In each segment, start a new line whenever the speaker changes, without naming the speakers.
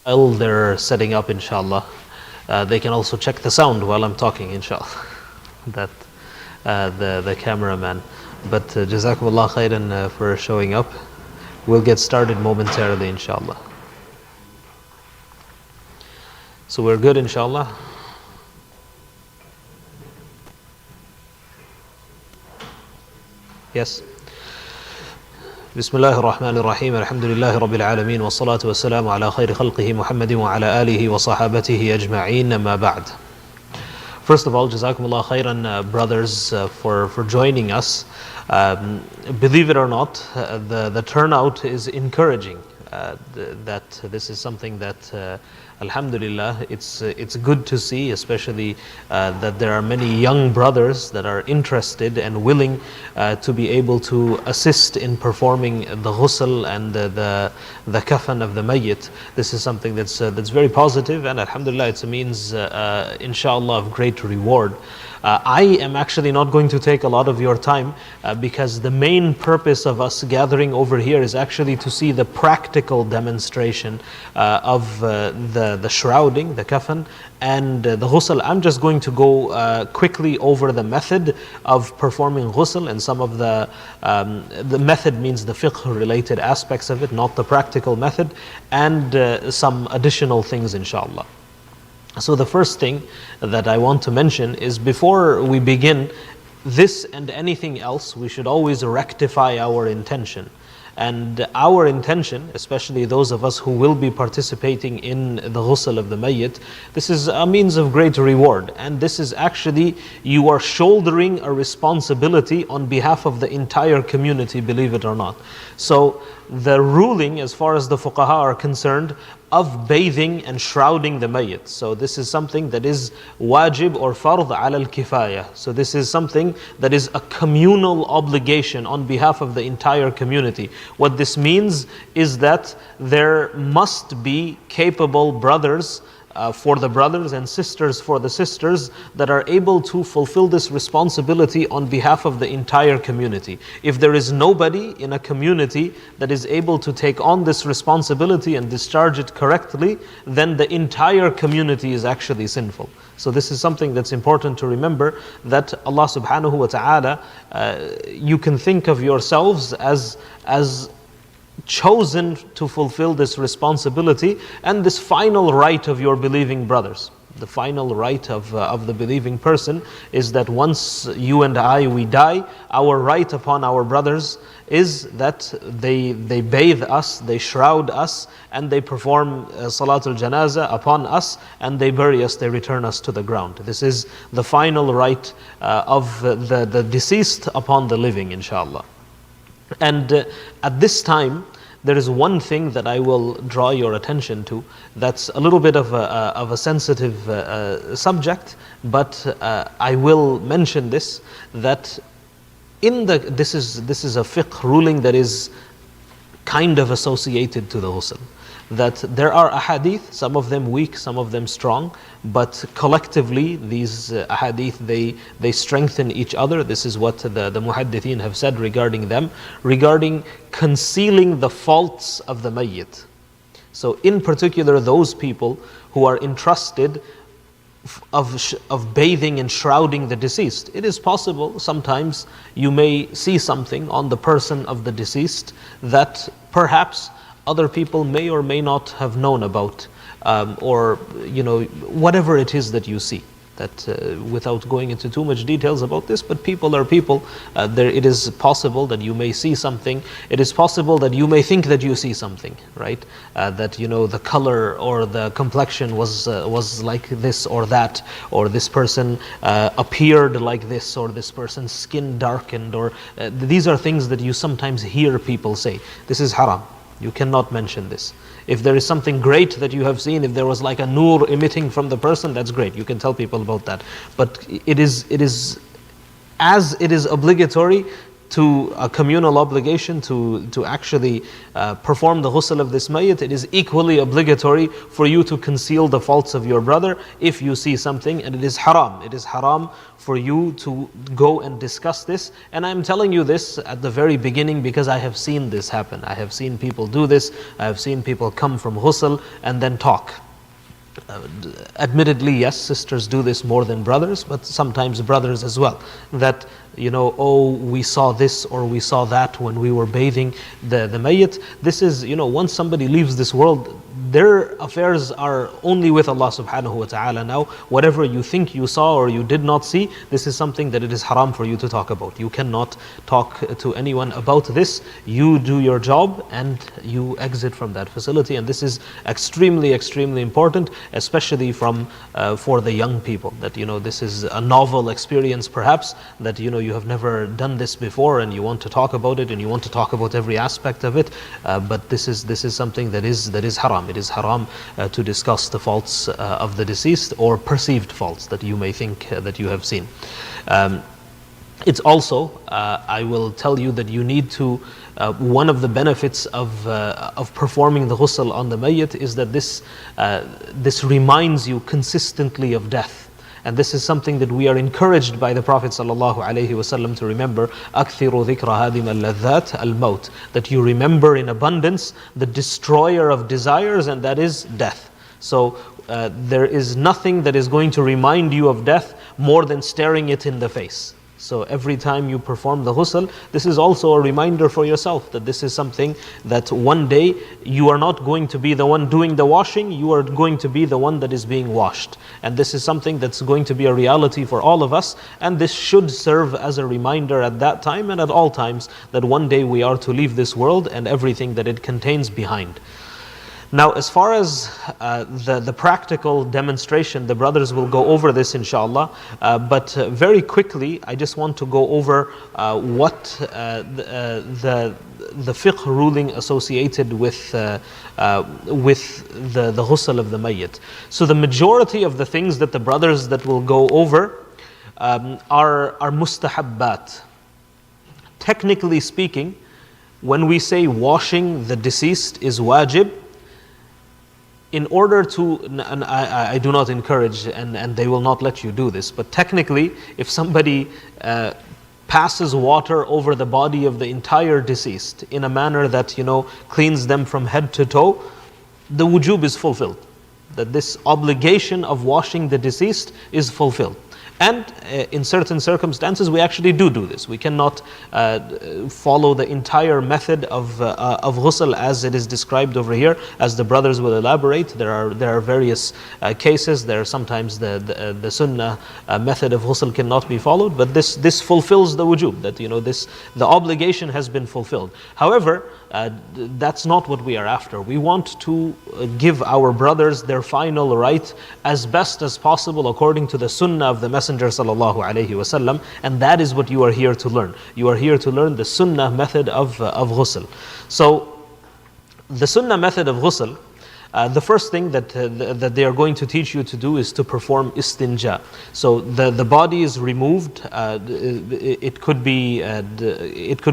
While they're setting up, inshallah, they can also check the sound while I'm talking, inshallah. That the cameraman. But Jazakumullah khairan for showing up. We'll get started momentarily, inshallah. So we're good, inshallah. Yes. بسم الله الرحمن الرحيم الحمد لله رب العالمين والصلاة والسلام على خير خلقه محمد وعلى آله وصحابته أجمعين أما بعد. First of all, Jazakumullah khairan, brothers, for joining us. Believe it or not, the turnout is encouraging. That this is something that, alhamdulillah, it's good to see, especially that there are many young brothers that are interested and willing to be able to assist in performing the ghusl and the kafan of the mayyit. This is something that's very positive, and alhamdulillah, it's a means, inshallah, of great reward. I am actually not going to take a lot of your time because the main purpose of us gathering over here is actually to see the practical demonstration of the shrouding, the kafan, and the ghusl. I'm just going to go quickly over the method of performing ghusl, and some of the method means the fiqh related aspects of it, not the practical method, and some additional things, inshallah. So the first thing that I want to mention is, before we begin this and anything else, we should always rectify our intention. And our intention, especially those of us who will be participating in the ghusl of the mayyit, this is a means of great reward. And this is actually, you are shouldering a responsibility on behalf of the entire community, believe it or not. So the ruling, as far as the fuqaha are concerned, of bathing and shrouding the mayyit. So this is something that is wajib or fard ala al-kifaya. So this is something that is a communal obligation on behalf of the entire community. What this means is that there must be capable brothers for the brothers and sisters for the sisters that are able to fulfill this responsibility on behalf of the entire community. If there is nobody in a community that is able to take on this responsibility and discharge it correctly, then the entire community is actually sinful. So this is something that's important to remember, that Allah subhanahu wa ta'ala, you can think of yourselves as chosen to fulfill this responsibility and this final right of your believing brothers. The final right of the believing person is that once you and I, we die, our right upon our brothers is that they bathe us, they shroud us, and they perform Salatul Janazah upon us, and they bury us, they return us to the ground. This is the final right of the deceased upon the living, inshallah. And at this time, there is one thing that I will draw your attention to that's a little bit of a sensitive subject, but I will mention this, that this is a fiqh ruling that is kind of associated to the ghusl. That there are ahadith, some of them weak, some of them strong, but collectively these ahadith, they strengthen each other. This is what the muhaddithin have said regarding them, regarding concealing the faults of the mayyit. So in particular, those people who are entrusted of bathing and shrouding the deceased. It is possible sometimes you may see something on the person of the deceased that perhaps other people may or may not have known about, or whatever it is that you see. That without going into too much details about this, but people are people. It is possible that you may see something. It is possible that you may think that you see something, right? That the color or the complexion was like this or that, or this person appeared like this, or this person's skin darkened, or these are things that you sometimes hear people say. This is haram. You cannot mention this. If there is something great that you have seen, if there was like a nur emitting from the person, that's great. You can tell people about that. But it is obligatory to a communal obligation to actually perform the ghusl of this mayyit, it is equally obligatory for you to conceal the faults of your brother if you see something, and it is haram. It is haram for you to go and discuss this. And I'm telling you this at the very beginning because I have seen this happen. I have seen people do this. I have seen people come from ghusl and then talk. Admittedly, yes, sisters do this more than brothers, but sometimes brothers as well. That, oh, we saw this or we saw that when we were bathing the mayyit. This is, once somebody leaves this world, their affairs are only with Allah subhanahu wa ta'ala. Now, whatever you think you saw or you did not see, this is something that it is haram for you to talk about. You cannot talk to anyone about this. You do your job and you exit from that facility. And this is extremely, extremely important, especially for the young people. That, this is a novel experience perhaps, that, you have never done this before and you want to talk about it and you want to talk about every aspect of it. But this is something that is haram. It is haram to discuss the faults of the deceased or perceived faults that you may think that you have seen. It's also, I will tell you that you need to, one of the benefits of performing the ghusl on the mayyit is that this reminds you consistently of death. And this is something that we are encouraged by the Prophet ﷺ to remember. أَكْثِرُ ذِكْرَ هَادِمَ اللَّذَّاتِ الْمَوْتِ. That you remember in abundance the destroyer of desires, and that is death. So there is nothing that is going to remind you of death more than staring it in the face. So every time you perform the ghusl, this is also a reminder for yourself that this is something that one day you are not going to be the one doing the washing, you are going to be the one that is being washed. And this is something that's going to be a reality for all of us, and this should serve as a reminder at that time and at all times that one day we are to leave this world and everything that it contains behind. Now, as far as the practical demonstration, the brothers will go over this inshallah, but very quickly I just want to go over what the fiqh ruling associated with the ghusl of the mayyit. So the majority of the things that the brothers that will go over are mustahabbat. Technically speaking, when we say washing the deceased is wajib, in order to, and I do not encourage, and they will not let you do this, but technically, if somebody passes water over the body of the entire deceased in a manner that, cleans them from head to toe, the wujub is fulfilled. That this obligation of washing the deceased is fulfilled. And in certain circumstances, we actually do this. We cannot follow the entire method of ghusl as it is described over here, as the brothers will elaborate. There are various cases. There are sometimes the sunnah method of ghusl cannot be followed, but this fulfills the wujub. That the obligation has been fulfilled. However, that's not what we are after. We want to give our brothers their final right as best as possible according to the sunnah of the Messenger sallallahu alaihi wasallam, and that is what you are here to learn. You are here to learn the sunnah method of ghusl. So the sunnah method of ghusl, the first thing that they are going to teach you to do is to perform istinja. So the body is removed. It could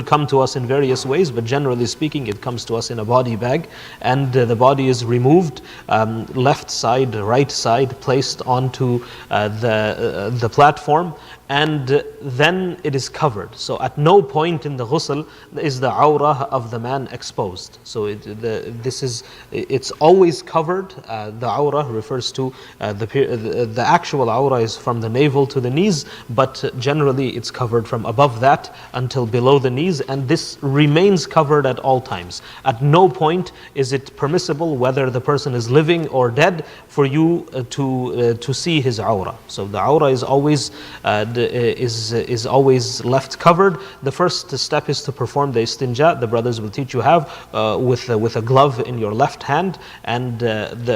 come to us in various ways, but generally speaking, it comes to us in a body bag, and the body is removed, left side, right side, placed onto the platform, and then it is covered. So at no point in the ghusl is the awrah of the man exposed. So it's always covered. The awrah refers to the actual awrah is from the navel to the knees, but generally it's covered from above that until below the knees, and this remains covered at all times. At no point is it permissible, whether the person is living or dead, for you to see his awrah. So the awrah is always left covered. The first step is to perform the istinja. The brothers will teach you with a glove in your left hand, and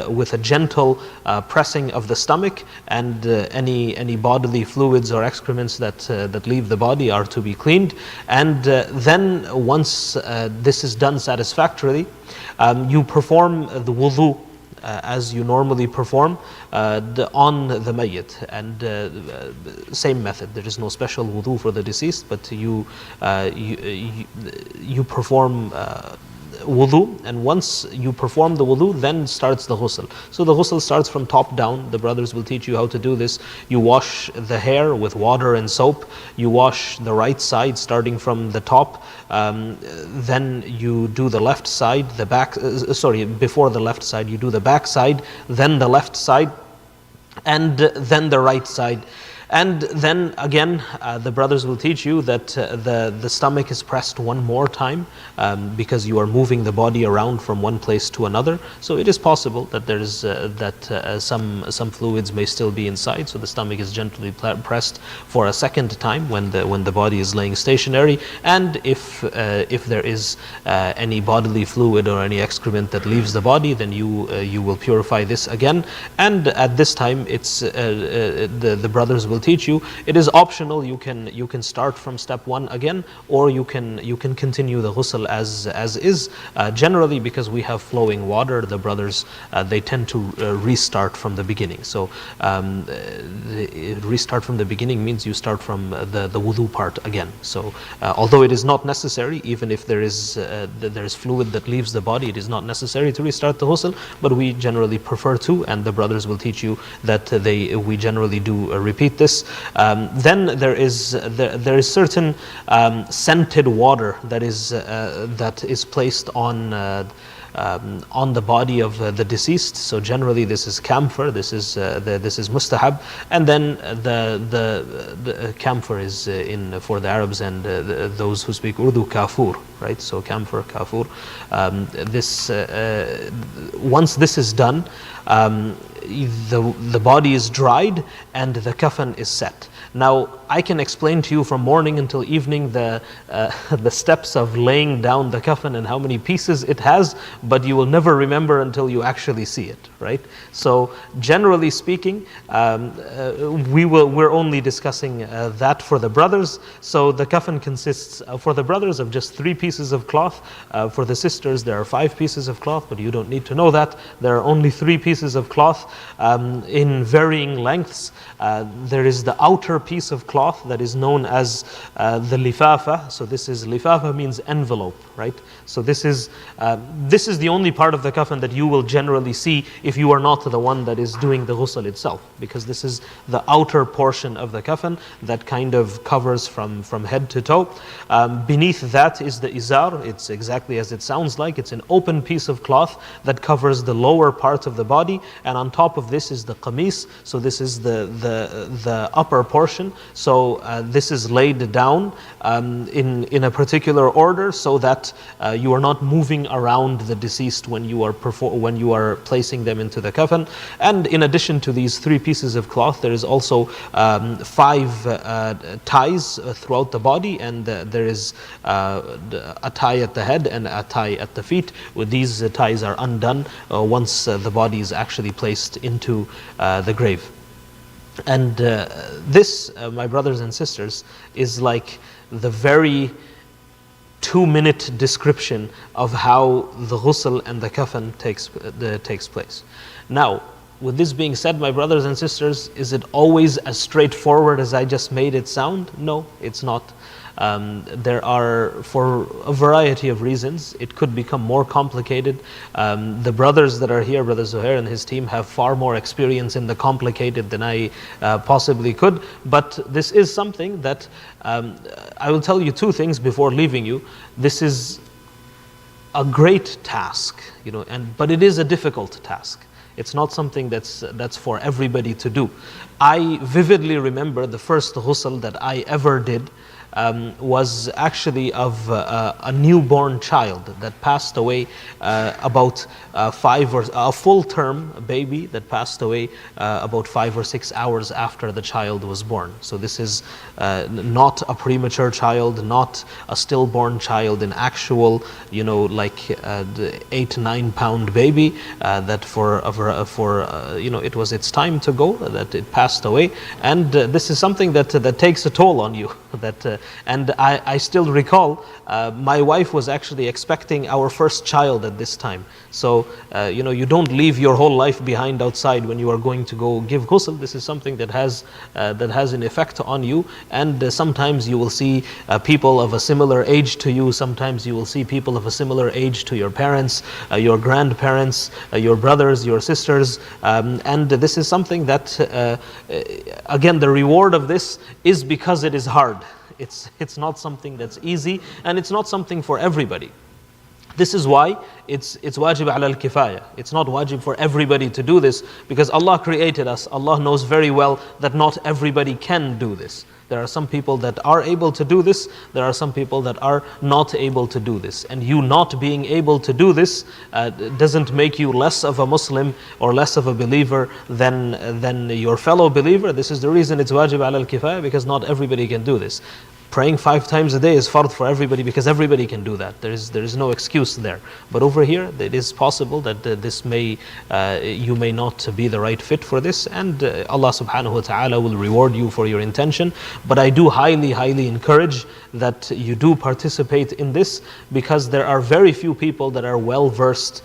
with a gentle pressing of the stomach, and any bodily fluids or excrements that leave the body are to be cleaned. And then once this is done satisfactorily, you perform the wudu. as you normally perform on the mayyit. And same method. There is no special wudu for the deceased, but you perform wudu, and once you perform the wudu, then starts the ghusl. So the ghusl starts from top down. The brothers will teach you how to do this. You wash the hair with water and soap. You wash the right side starting from the top. Then you do the left side, the back, before the left side, you do the back side, then the left side, and then the right side. And then again, the brothers will teach you that the stomach is pressed one more time because you are moving the body around from one place to another. So it is possible that there is some fluids may still be inside. So the stomach is gently pressed for a second time when the body is laying stationary. And if there is any bodily fluid or any excrement that leaves the body, then you will purify this again. And at this time, it's the brothers will teach you. It is optional. You can start from step one again, or you can continue the ghusl as is. Generally, because we have flowing water, the brothers they tend to restart from the beginning. So restart from the beginning means you start from the wudu part again. So although it is not necessary, even if there is fluid that leaves the body, it is not necessary to restart the ghusl, but we generally prefer to, and the brothers will teach you that we generally do repeat this. Then there is certain scented water that is placed on the body of the deceased. So generally this is camphor. This is mustahab, and then the camphor is for the Arabs and those who speak Urdu, kafur, right? So camphor, kafur. Once this is done, the body is dried and the kafan is set. Now, I can explain to you from morning until evening the steps of laying down the kafan and how many pieces it has, but you will never remember until you actually see it, right? So, generally speaking, we're only discussing that for the brothers. So, the kafan consists for the brothers of just 3 pieces of cloth. For the sisters, there are 5 pieces of cloth, but you don't need to know that. There are only 3 pieces of cloth in varying lengths. There is the outer piece of cloth that is known as the lifafa. So this is lifafa means envelope, right? So this is the only part of the kafan that you will generally see if you are not the one that is doing the ghusl itself, because this is the outer portion of the kafan that kind of covers from head to toe. Beneath that is the izar. It's exactly as it sounds like. It's an open piece of cloth that covers the lower part of the body, and on top of this is the qamis. So this is the upper portion. So this is laid down in a particular order so that you are not moving around the deceased when you are placing them into the kafan. And in addition to these 3 pieces of cloth, there is also 5 ties throughout the body, and there is a tie at the head and a tie at the feet. These ties are undone once the body is actually placed into the grave. And this, my brothers and sisters, is like the very 2-minute description of how the ghusl and the kafan takes place. Now, with this being said, my brothers and sisters, is it always as straightforward as I just made it sound? No, it's not. There are, for a variety of reasons, it could become more complicated. The brothers that are here, Brother Zuhair and his team, have far more experience in the complicated than I possibly could. But this is something that I will tell you 2 things before leaving you. This is a great task, but it is a difficult task. It's not something that's for everybody to do. I vividly remember the first ghusl that I ever did. Was actually of a newborn child that passed away about a full-term baby that passed away about 5 or 6 hours after the child was born. So this is not a premature child, not a stillborn child, an actual, like the 8-9 pound baby that it was its time to go, that it passed away. And this is something that takes a toll on you, that and I still recall my wife was actually expecting our first child at this time. So you don't leave your whole life behind outside when you are going to go give ghusl. This is something that has an effect on you, and sometimes you will see people of a similar age to you. Sometimes you will see people of a similar age to your parents, your grandparents, your brothers, your sisters, and this is something that again, the reward of this is because it is hard. It's not something that's easy, and it's not something for everybody. This is why it's wajib ala al-kifaya. It's not wajib for everybody to do this, because Allah created us. Allah knows very well that not everybody can do this. There are some people that are able to do this. There are some people that are not able to do this. And you not being able to do this doesn't make you less of a Muslim or less of a believer than your fellow believer. This is the reason it's wajib ala al-kifaya, because not everybody can do this. Praying 5 times a day is fard for everybody, because everybody can do that. There is no excuse there. But over here, it is possible that you may not be the right fit for this, and Allah subhanahu wa ta'ala will reward you for your intention. But I do highly, highly encourage that you do participate in this, because there are very few people that are well versed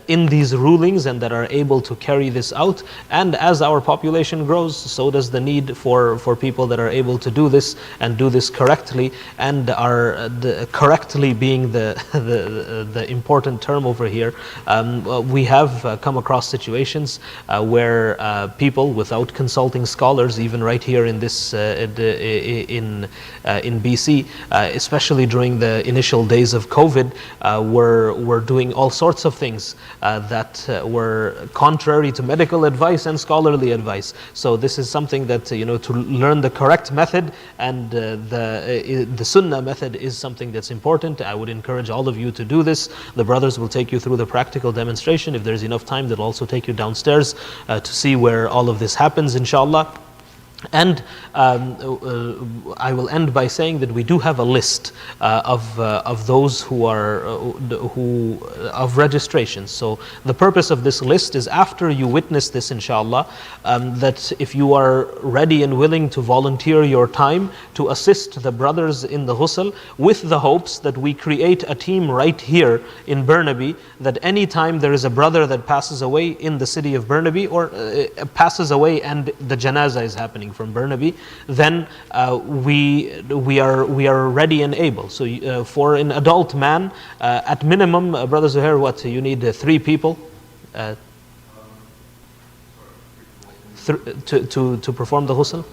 in these rulings and that are able to carry this out. And as our population grows, so does the need for people that are able to do this and do this correctly, and are correctly being the important term over here. We have come across situations where people, without consulting scholars, even right here in this in BC, especially during the initial days of COVID, were doing all sorts of things that were contrary to medical advice and scholarly advice. So this is something that to learn the correct method and the sunnah method is something that's important. I would encourage all of you to do this. The brothers will take you through the practical demonstration. If there's enough time, they'll also take you downstairs to see where all of this happens, inshallah. And I will end by saying that we do have a list of those who are of registrations. So the purpose of this list is, after you witness this, inshallah, that if you are ready and willing to volunteer your time to assist the brothers in the ghusl, with the hopes that we create a team right here in Burnaby, that any time there is a brother that passes away in the city of Burnaby, or passes away and the janazah is happening from Burnaby, then we are ready and able. So for an adult man, at minimum, Brother Zuhair, what you need 3 people to perform the ghusl?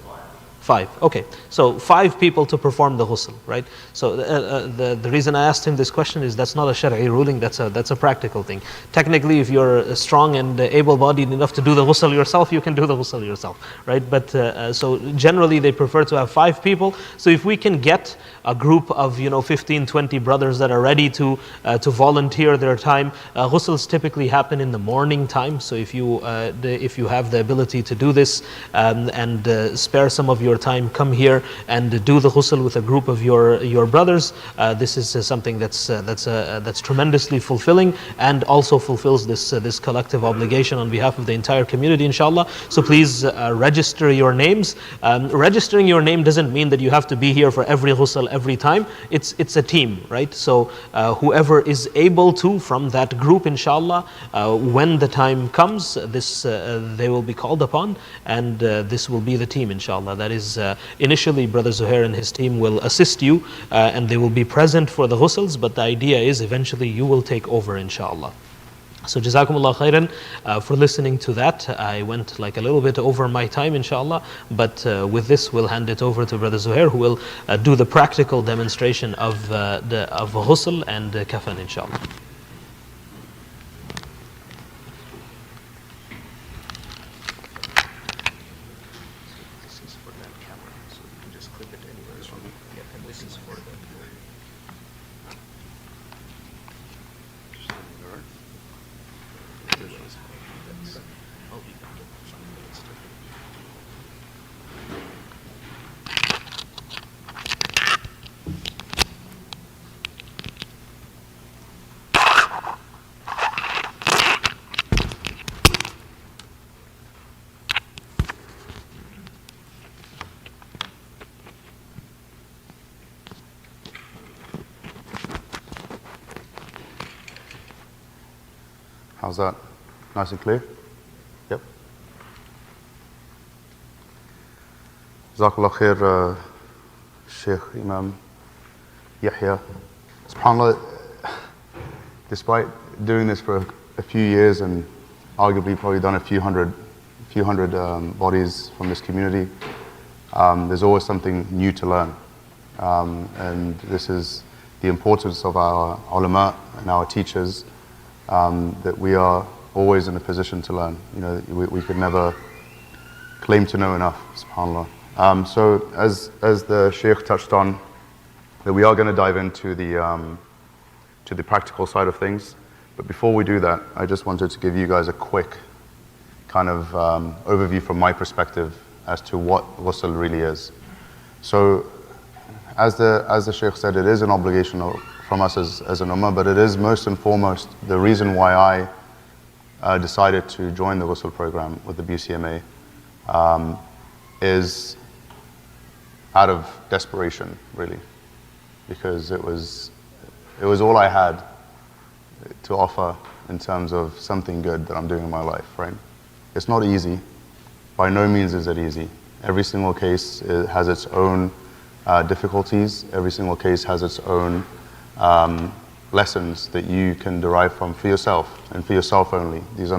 5. Okay, so 5 people to perform the ghusl, right? So the reason I asked him this question is that's not a Shari'i ruling, that's a practical thing. Technically, if you're strong and able-bodied enough to do the ghusl yourself, you can do the ghusl yourself, right? But so generally they prefer to have 5 people. So if we can get a group of 15, 20 brothers that are ready to volunteer their time. Ghusls typically happen in the morning time, so if you have the ability to do this and spare some of your time, come here and do the ghusl with a group of your brothers. This is something that's tremendously fulfilling, and also fulfills this collective obligation on behalf of the entire community, inshallah. So please register your names. Registering your name doesn't mean that you have to be here for every ghusl every time. It's a team, right? So whoever is able to from that group, inshallah, when the time comes, they will be called upon, and this will be the team, inshallah. That is, initially Brother Zuhair and his team will assist you, and they will be present for the ghusls, but the idea is eventually you will take over, inshallah. So Jazakumullah khairan for listening to that. I went like a little bit over my time, inshallah, but with this we'll hand it over to Brother Zuhair, who will do the practical demonstration of ghusl and kafan, inshallah.
How's that? Nice and clear? Yep. Jazakallah khair, Sheikh Imam Yahya. SubhanAllah, despite doing this for a few years and arguably probably done a few hundred bodies from this community, there's always something new to learn. And this is the importance of our ulama and our teachers, that we are always in a position to learn. You know, we could never claim to know enough, subhanAllah. So as the Sheikh touched on, that we are going to dive into the practical side of things. But before we do that, I just wanted to give you guys a quick kind of overview from my perspective as to what ghusl really is. So as the Sheikh said, it is an obligation from us as an ummah, but it is most and foremost the reason why I decided to join the ghusl program with the BCMA, is out of desperation, really, because it was all I had to offer in terms of something good that I'm doing in my life, right? It's not easy. By no means is it easy. Every single case has its own difficulties. Every single case has its own lessons that you can derive from for yourself and for yourself only. This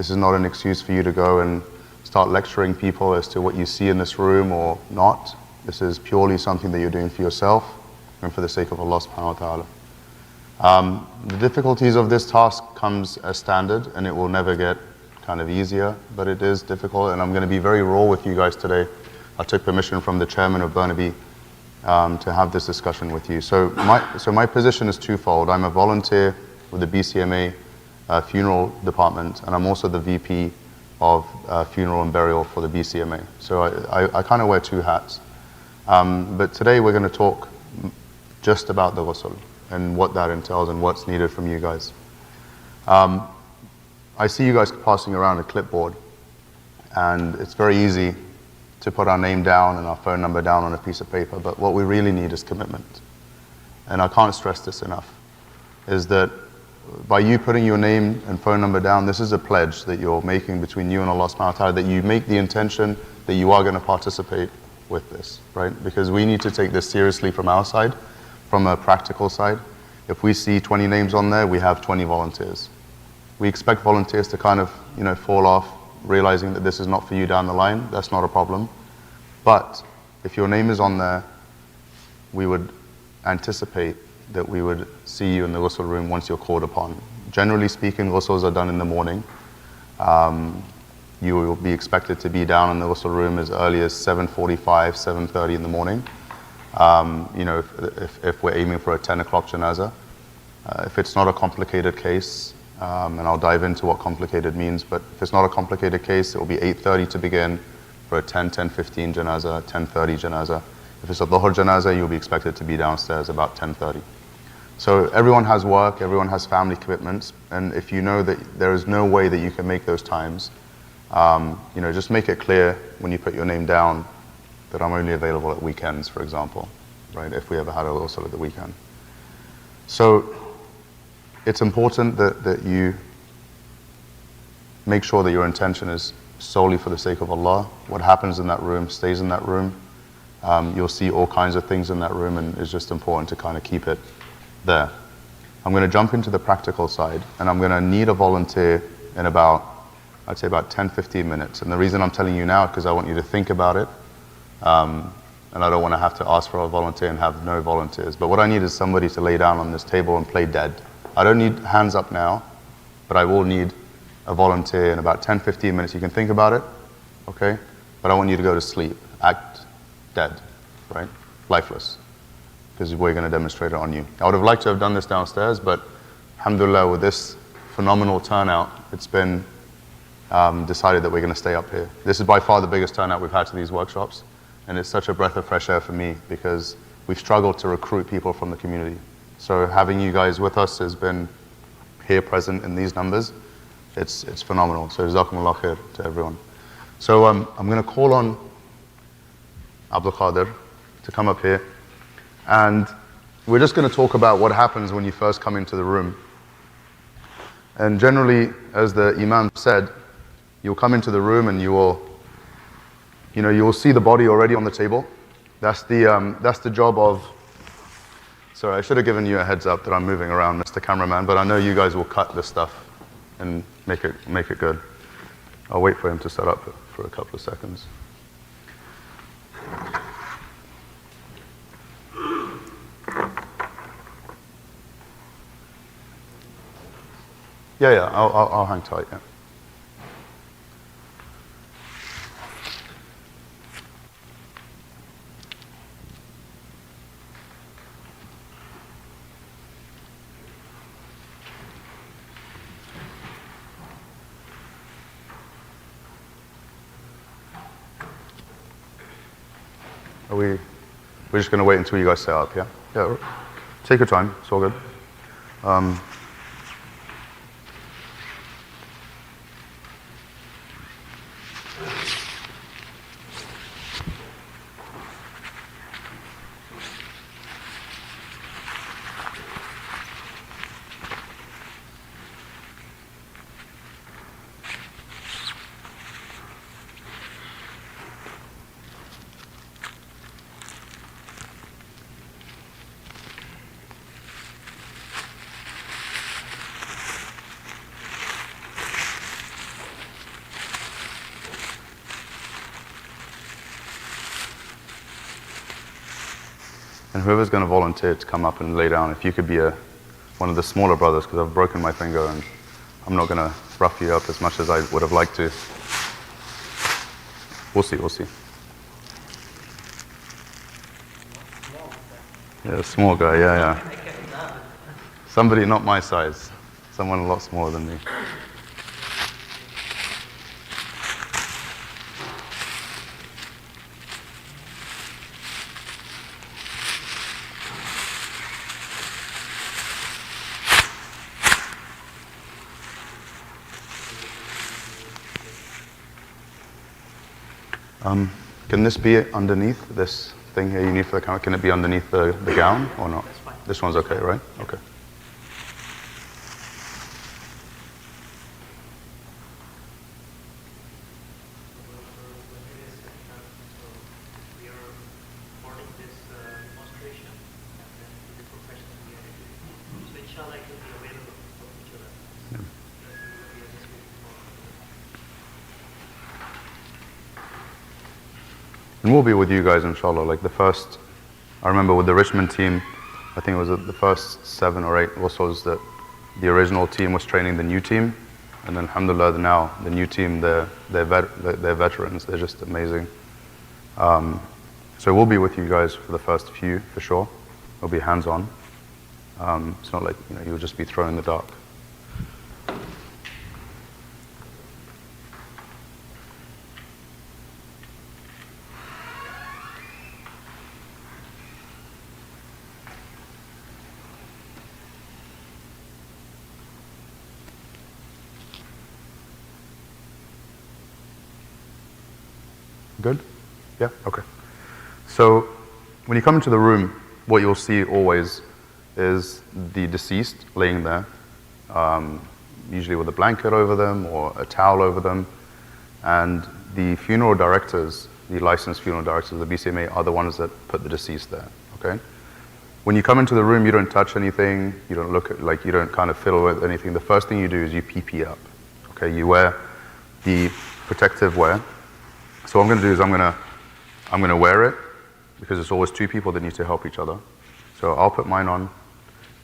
is not an excuse for you to go and start lecturing people as to what you see in this room or not. This is purely something that you're doing for yourself and for the sake of Allah subhanahu wa ta'ala. The difficulties of this task comes as standard, and it will never get kind of easier, but it is difficult, and I'm going to be very raw with you guys today. I took permission from the chairman of Burnaby to have this discussion with you. So my position is twofold. I'm a volunteer with the BCMA funeral department, and I'm also the VP of funeral and burial for the BCMA. So I kind of wear two hats. But today we're going to talk just about the ghusl and what that entails and what's needed from you guys. I see you guys passing around a clipboard, and it's very easy to put our name down and our phone number down on a piece of paper, but what we really need is commitment. And I can't stress this enough, is that by you putting your name and phone number down, this is a pledge that you're making between you and Allah subhanahu wa ta'ala, that you make the intention that you are going to participate with this, right? Because we need to take this seriously from our side, from a practical side. If we see 20 names on there, we have 20 volunteers. We expect volunteers to kind of, fall off, realizing that this is not for you down the line. That's not a problem. But if your name is on there, we would anticipate that we would see you in the ghusl room once you're called upon. Generally speaking, ghusls are done in the morning. You will be expected to be down in the ghusl room as early as 7:45, 7:30 in the morning. If we're aiming for a 10 o'clock janazah. If it's not a complicated case, and I'll dive into what complicated means, but if it's not a complicated case, it will be 8:30 to begin for a 10:15 janazah, 10:30 janazah. If it's a dhuhr janazah, you'll be expected to be downstairs about 10:30. So everyone has work, everyone has family commitments, and if you know that there is no way that you can make those times, just make it clear when you put your name down that I'm only available at weekends, for example, right? If we ever had a ghusl at the weekend. So it's important that you make sure that your intention is solely for the sake of Allah. What happens in that room stays in that room. You'll see all kinds of things in that room, and it's just important to kind of keep it there. I'm going to jump into the practical side, and I'm going to need a volunteer in I'd say about 10-15 minutes. And the reason I'm telling you now is because I want you to think about it, and I don't want to have to ask for a volunteer and have no volunteers. But what I need is somebody to lay down on this table and play dead. I don't need hands up now, but I will need a volunteer in about 10-15 minutes. You can think about it, okay? But I want you to go to sleep, act dead, right? Lifeless, because we're going to demonstrate it on you. I would have liked to have done this downstairs, but alhamdulillah, with this phenomenal turnout, it's been decided that we're going to stay up here. This is by far the biggest turnout we've had to these workshops, and it's such a breath of fresh air for me because we've struggled to recruit people from the community. So having you guys with us has been here present in these numbers. It's phenomenal. So jazakumullah khair to everyone. So I'm going to call on Abdul Qadir to come up here, and we're just going to talk about what happens when you first come into the room. And generally, as the Imam said, you'll come into the room and you will see the body already on the table. That's the job of. Sorry, I should have given you a heads up that I'm moving around, Mr. Cameraman, but I know you guys will cut this stuff and make it good. I'll wait for him to set up for a couple of seconds. Yeah, I'll hang tight, yeah. We're just going to wait until you guys set up, yeah? Yeah, take your time, it's all good. And whoever's going to volunteer to come up and lay down, if you could be one of the smaller brothers, because I've broken my finger and I'm not going to rough you up as much as I would have liked to. We'll see. Yeah, small guy, yeah. Somebody not my size. Someone a lot smaller than me. Can this be underneath this thing here you need for the camera? Can it be underneath the gown or not?
That's fine.
This one's okay, right? Okay. And we'll be with you guys, inshallah. Like I remember with the Richmond team, I think it was the first 7 or 8 was that the original team was training the new team. And then, alhamdulillah, now the new team, they're veterans. They're just amazing. So we'll be with you guys for the first few, for sure. We'll be hands-on. It's not like you'll just be thrown in the dark. Good? Yeah? Okay. So when you come into the room, what you'll see always is the deceased laying there, usually with a blanket over them or a towel over them. And the funeral directors, the licensed funeral directors of the BCMA, are the ones that put the deceased there, okay? When you come into the room, you don't touch anything, you don't look at, you don't kind of fiddle with anything. The first thing you do is you PP up, okay? You wear the protective wear. So what I'm going to do is I'm going to wear it, because it's always 2 people that need to help each other. So I'll put mine on,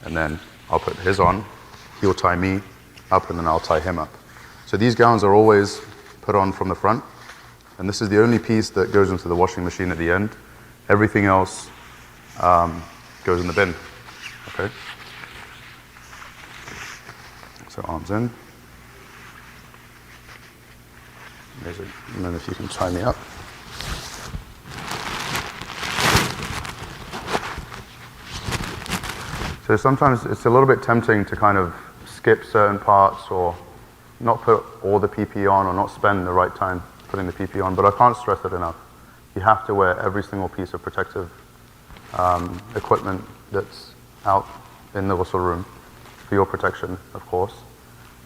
and then I'll put his on. He'll tie me up, and then I'll tie him up. So these gowns are always put on from the front, and this is the only piece that goes into the washing machine at the end. Everything else goes in the bin. Okay. So arms in. Amazing. And then if you can tie me up. So sometimes it's a little bit tempting to kind of skip certain parts or not put all the PPE on or not spend the right time putting the PPE on, but I can't stress it enough. You have to wear every single piece of protective equipment that's out in the ghusl room for your protection, of course.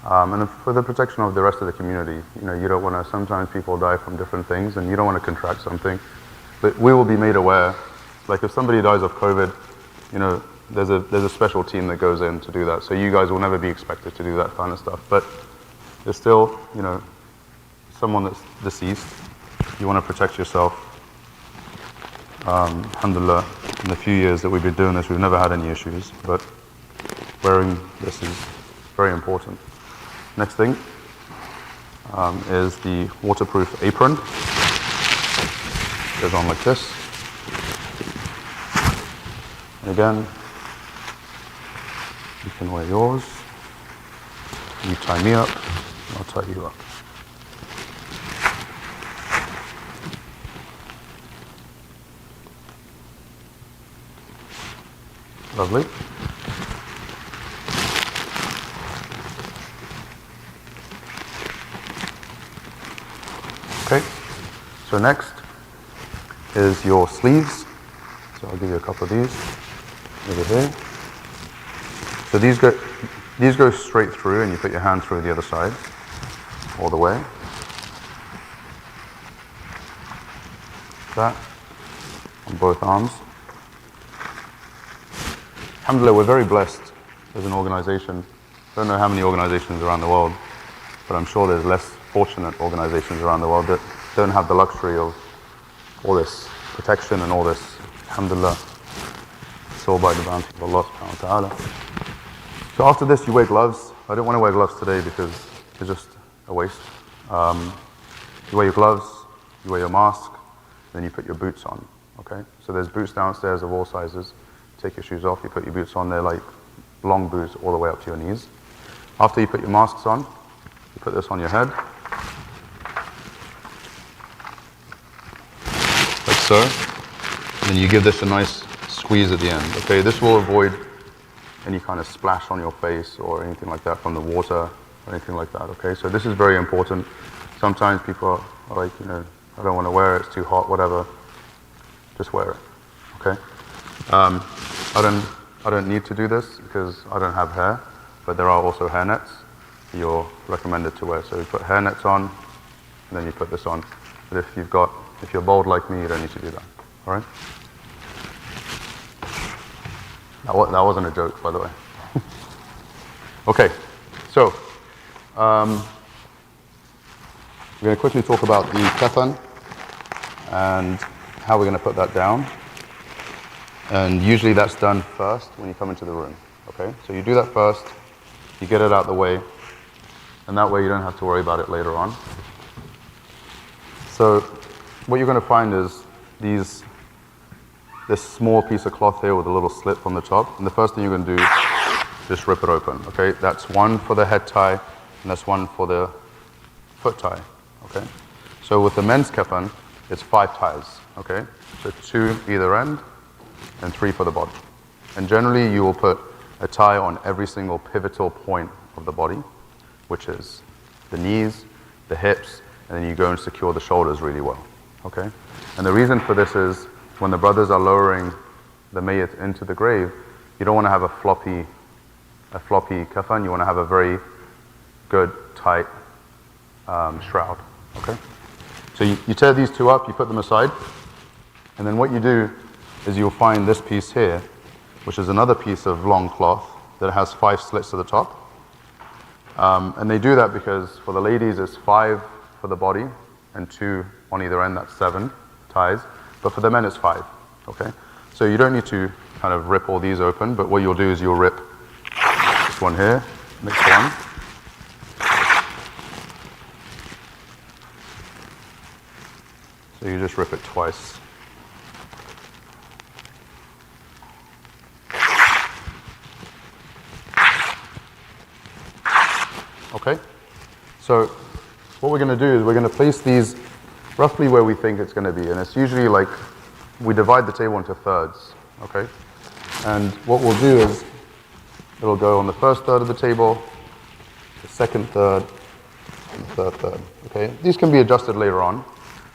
And for the protection of the rest of the community. You don't want to, sometimes people die from different things and you don't want to contract something. But we will be made aware. Like if somebody dies of COVID, there's a special team that goes in to do that. So you guys will never be expected to do that kind of stuff. But there's still, someone that's deceased. You want to protect yourself. Alhamdulillah, in the few years that we've been doing this, we've never had any issues. But wearing this is very important. Next thing is the waterproof apron. Goes on like this. And again, you can wear yours. You tie me up, I'll tie you up. Lovely. Okay, so next is your sleeves. So I'll give you a couple of these over here. So these go straight through, and you put your hand through the other side, all the way. That on both arms. Alhamdulillah, we're very blessed as an organization. I don't know how many organizations around the world, but I'm sure there's less fortunate organizations around the world that don't have the luxury of all this protection and all this. Alhamdulillah, it's all by the bounty of Allah subhanahu wa ta'ala. So after this, you wear gloves. I don't want to wear gloves today because it's just a waste. You wear your gloves, you wear your mask, then you put your boots on. Okay? So there's boots downstairs of all sizes. Take your shoes off, you put your boots on. They're like long boots all the way up to your knees. After you put your masks on, you put this on your head. Like so. And then you give this a nice squeeze at the end. Okay, this will avoid any kind of splash on your face or anything like that from the water or anything like that. Okay, so this is very important. Sometimes people are like, I don't want to wear it, it's too hot, whatever. Just wear it. Okay. I don't need to do this because I don't have hair, but there are also hair nets you're recommended to wear. So you put hair nets on, and then you put this on. But if you're bald like me, you don't need to do that. All right? That wasn't a joke, by the way. Okay, so we're going to quickly talk about the kafan and how we're going to put that down. And usually that's done first when you come into the room. Okay, so you do that first, you get it out the way, and that way you don't have to worry about it later on. So what you're going to find is this small piece of cloth here with a little slit from the top, and the first thing you're going to do is just rip it open. Okay, that's one for the head tie, and that's one for the foot tie. Okay, so with the men's kafan, it's 5 ties. Okay, so 2 either end and 3 for the body. And generally you will put a tie on every single pivotal point of the body, which is the knees, the hips, and then you go and secure the shoulders really well. Okay, and the reason for this is when the brothers are lowering the mayyit into the grave, you don't want to have a floppy kafan. You want to have a very good, tight shroud. Okay, so you tear these 2 up, you put them aside, and then what you do is you'll find this piece here, which is another piece of long cloth that has 5 slits at the top. And they do that because for the ladies it's 5 for the body and 2 on either end, that's 7 ties. But for the men it's 5, okay? So you don't need to kind of rip all these open, but what you'll do is you'll rip this one here, next one. So you just rip it twice. Okay, so what we're going to do is we're going to place these roughly where we think it's going to be, and it's usually like we divide the table into thirds, okay? And what we'll do is it'll go on the first third of the table, the second third, and the third third, okay? These can be adjusted later on.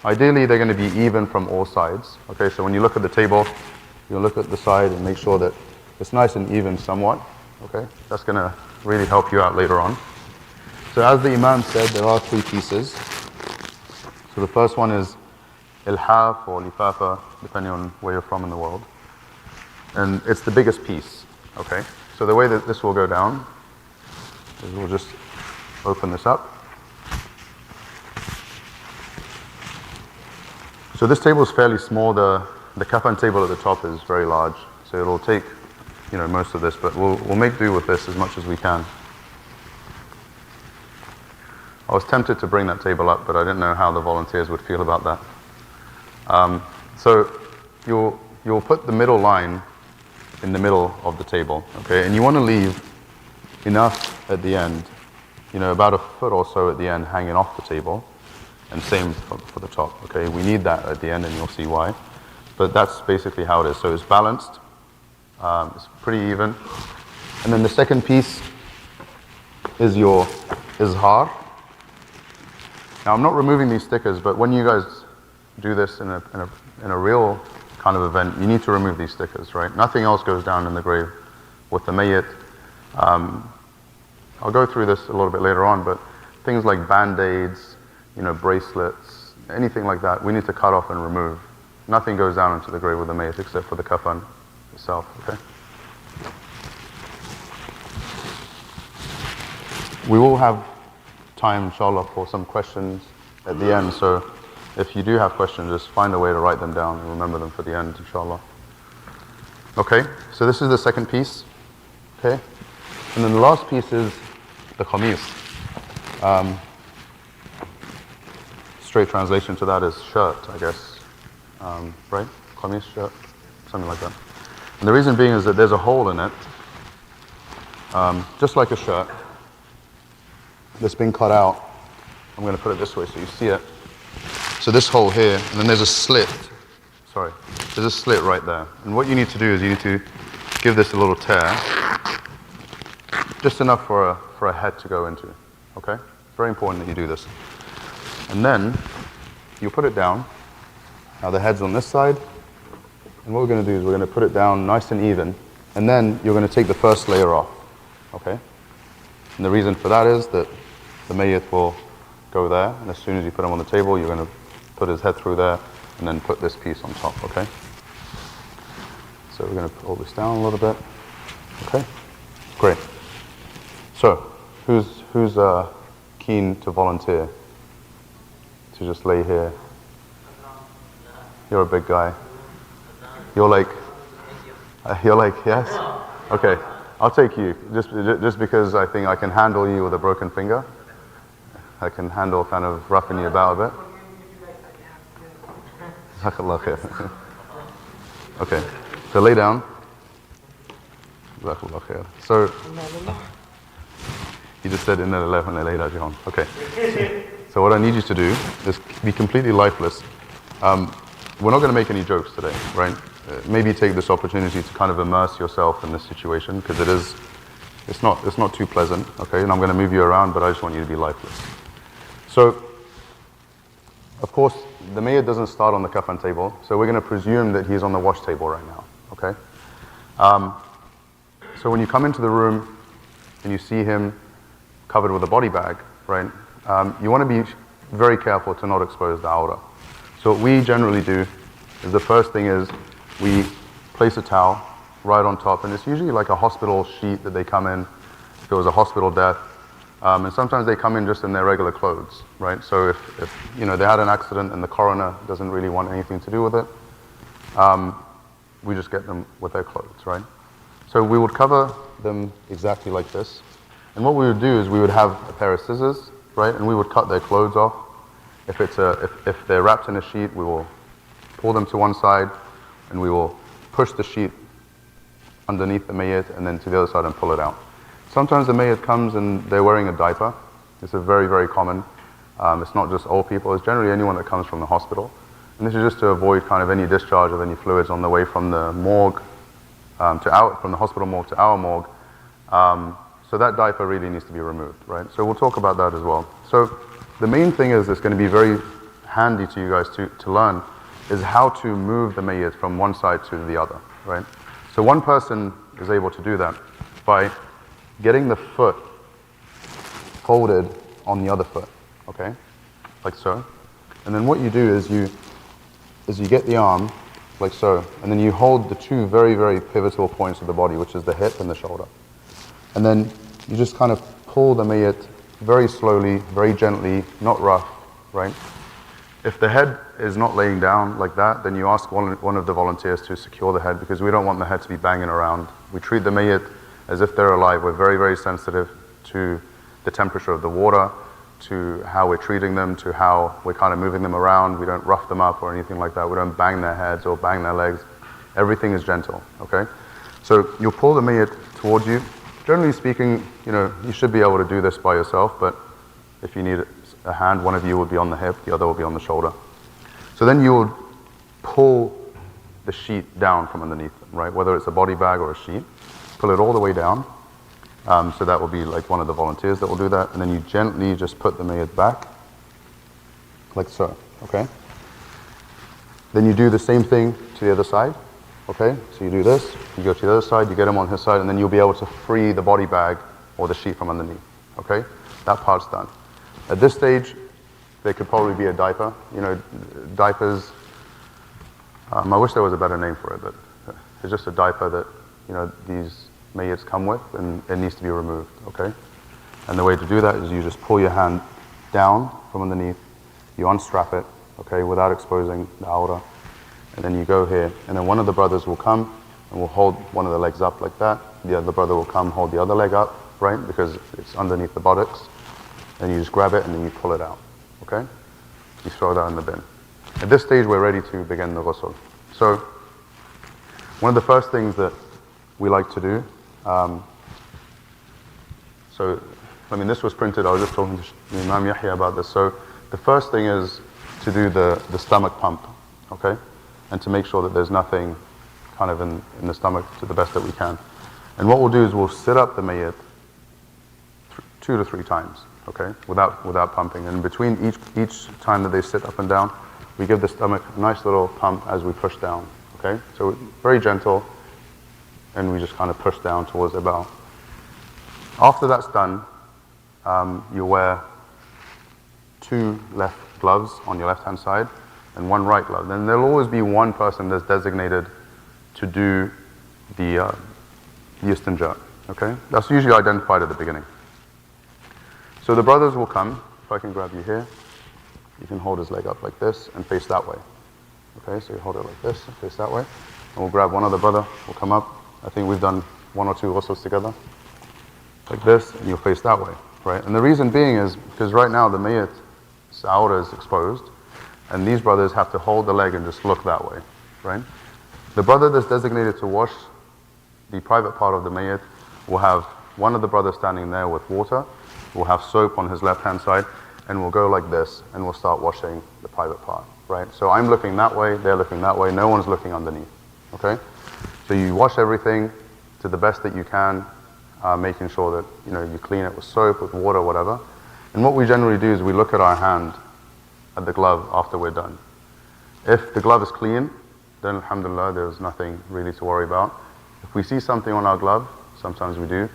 Ideally, they're going to be even from all sides, okay? So when you look at the table, you'll look at the side and make sure that it's nice and even somewhat, okay? That's going to really help you out later on. So as the Imam said, there are three pieces. So the first one is ilhaf or lifafa, depending on where you're from in the world. And it's the biggest piece, okay? So the way that this will go down is we'll just open this up. So this table is fairly small. The kafan table at the top is very large. So it'll take, most of this, but we'll make do with this as much as we can. I was tempted to bring that table up, but I didn't know how the volunteers would feel about that. So you'll put the middle line in the middle of the table, okay? And you want to leave enough at the end, about a foot or so at the end hanging off the table, and same for the top, okay? We need that at the end, and you'll see why. But that's basically how it is. So it's balanced, it's pretty even. And then the second piece is your izhar. Now, I'm not removing these stickers, but when you guys do this in a real kind of event, you need to remove these stickers, right? Nothing else goes down in the grave with the mayyit. I'll go through this a little bit later on, but things like band-aids, bracelets, anything like that, we need to cut off and remove. Nothing goes down into the grave with the mayyit except for the kafan itself, okay? We will have time, inshallah, for some questions at the end. So if you do have questions, just find a way to write them down and remember them for the end, inshallah. Okay, so this is the second piece. Okay, and then the last piece is the qamis. Straight translation to that is shirt, I guess. Right? Qamis, shirt, something like that. And the reason being is that there's a hole in it, just like a shirt, that's been cut out. I'm going to put it this way so you see it. So this hole here, and then there's a slit. Sorry, there's a slit right there. And what you need to do is you need to give this a little tear, just enough for a head to go into. Okay? Very important that you do this. And then you put it down. Now the head's on this side, and what we're going to do is we're going to put it down nice and even, and then you're going to take the first layer off. Okay? And the reason for that is that the mayyit will go there, and as soon as you put him on the table, you're going to put his head through there, and then put this piece on top, okay? So we're going to pull this down a little bit. Okay? Great. So, who's keen to volunteer? To just lay here? You're a big guy. You're like, yes? Okay. I'll take you, just because I think I can handle you with a broken finger. I can handle kind of roughing you about a bit. Jazakallah khair. Okay, so lay down. Jazakallah khair. So, you just said inna lillahi wa inna ilayhi raji'un. Okay. So what I need you to do is be completely lifeless. We're not going to make any jokes today, right? Maybe take this opportunity to kind of immerse yourself in this situation, because it's not too pleasant, okay? And I'm going to move you around, but I just want you to be lifeless. So, of course, the mayyit doesn't start on the kafan table, so we're going to presume that he's on the wash table right now, okay? So when you come into the room and you see him covered with a body bag, right? You want to be very careful to not expose the aura. So what we generally do is the first thing is we place a towel right on top, and it's usually like a hospital sheet that they come in if it was a hospital death. And sometimes they come in just in their regular clothes, right? So if they had an accident and the coroner doesn't really want anything to do with it, we just get them with their clothes, right? So we would cover them exactly like this. And what we would do is we would have a pair of scissors, right? And we would cut their clothes off. If they're wrapped in a sheet, we will pull them to one side, and we will push the sheet underneath the mayyit and then to the other side and pull it out. Sometimes the mayyit comes and they're wearing a diaper. It's a very, very common. It's not just old people, it's generally anyone that comes from the hospital. And this is just to avoid kind of any discharge of any fluids on the way from the morgue from the hospital morgue to our morgue. So that diaper really needs to be removed, right? So we'll talk about that as well. So the main thing is it's going to be very handy to you guys to learn is how to move the mayyit from one side to the other, right? So one person is able to do that by getting the foot folded on the other foot, okay? Like so. And then what you do is you get the arm, like so, and then you hold the two very, very pivotal points of the body, which is the hip and the shoulder. And then you just kind of pull the mayyit very slowly, very gently, not rough, right? If the head is not laying down like that, then you ask one of the volunteers to secure the head, because we don't want the head to be banging around. We treat the mayyit as if they're alive. We're very, very sensitive to the temperature of the water, to how we're treating them, to how we're kind of moving them around. We don't rough them up or anything like that. We don't bang their heads or bang their legs. Everything is gentle, okay? So you'll pull the mayyit towards you. Generally speaking, you should be able to do this by yourself, but if you need a hand, one of you will be on the hip, the other will be on the shoulder. So then you will pull the sheet down from underneath them, right? Whether it's a body bag or a sheet, pull it all the way down. So that will be like one of the volunteers that will do that. And then you gently just put the mayyit back, like so, okay? Then you do the same thing to the other side, okay? So you do this, you go to the other side, you get him on his side, and then you'll be able to free the body bag or the sheet from underneath, okay? That part's done. At this stage, there could probably be a diaper. Diapers, I wish there was a better name for it, but it's just a diaper that, these mayyits come with, and it needs to be removed, okay? And the way to do that is you just pull your hand down from underneath, you unstrap it, okay, without exposing the aura, and then you go here, and then one of the brothers will come and will hold one of the legs up like that. The other brother will come, hold the other leg up, right, because it's underneath the buttocks. Then you just grab it and then you pull it out, okay? You throw that in the bin. At this stage, we're ready to begin the ghusl. So, one of the first things that we like to do, this was printed, I was just talking to Imam Yahya about this. So, the first thing is to do the stomach pump, okay? And to make sure that there's nothing kind of in the stomach to the best that we can. And what we'll do is we'll sit up the mayyit 2 to 3 times. Okay, without pumping. And between each time that they sit up and down, we give the stomach a nice little pump as we push down. Okay, so very gentle, and we just kind of push down towards their bowel. After that's done, you wear 2 left gloves on your left-hand side and 1 right glove. Then there'll always be one person that's designated to do the istinja. Okay, that's usually identified at the beginning. So the brothers will come. If I can grab you here, you can hold his leg up like this and face that way. Okay, so you hold it like this and face that way. And we'll grab one other brother, we'll come up. I think we've done 1 or 2 ghusls together. Like this, and you'll face that way, right? And the reason being is because right now the mayyit's aura is exposed, and these brothers have to hold the leg and just look that way, right? The brother that's designated to wash the private part of the mayyit will have one of the brothers standing there with water. We'll have soap on his left-hand side, and we'll go like this, and we'll start washing the private part, right? So I'm looking that way, they're looking that way, no one's looking underneath, okay? So you wash everything to the best that you can, making sure that, you clean it with soap, with water, whatever. And what we generally do is we look at our hand, at the glove, after we're done. If the glove is clean, then alhamdulillah, there's nothing really to worry about. If we see something on our glove, sometimes we do,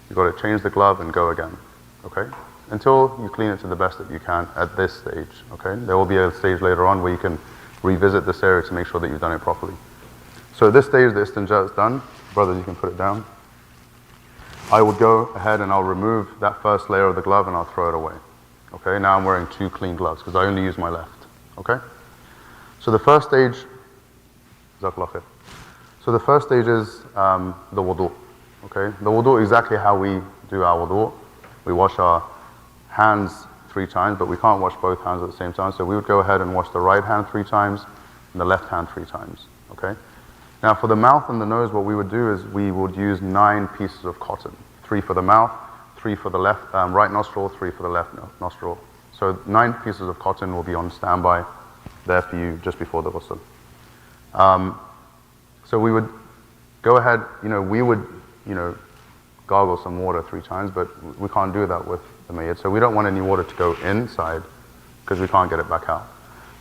you've got to change the glove and go again. Okay? Until you clean it to the best that you can at this stage. Okay? There will be a stage later on where you can revisit this area to make sure that you've done it properly. So at this stage, the istinja is done. Brothers, you can put it down. I would go ahead and I'll remove that first layer of the glove and I'll throw it away. Okay? Now I'm wearing 2 clean gloves because I only use my left. Okay? So the first stage, Jazakallah khair. So the first stage is the wudu. Okay? The wudu is exactly how we do our wudu. We wash our hands 3 times, but we can't wash both hands at the same time. So we would go ahead and wash the right hand 3 times and the left hand 3 times. Okay? Now for the mouth and the nose, what we would do is we would use 9 pieces of cotton. 3 for the mouth, 3 for the right nostril, 3 for the left nostril. So 9 pieces of cotton will be on standby there for you just before the ghusl. So we would go ahead, we would, gargle some water 3 times, but we can't do that with the mayyit. So we don't want any water to go inside because we can't get it back out.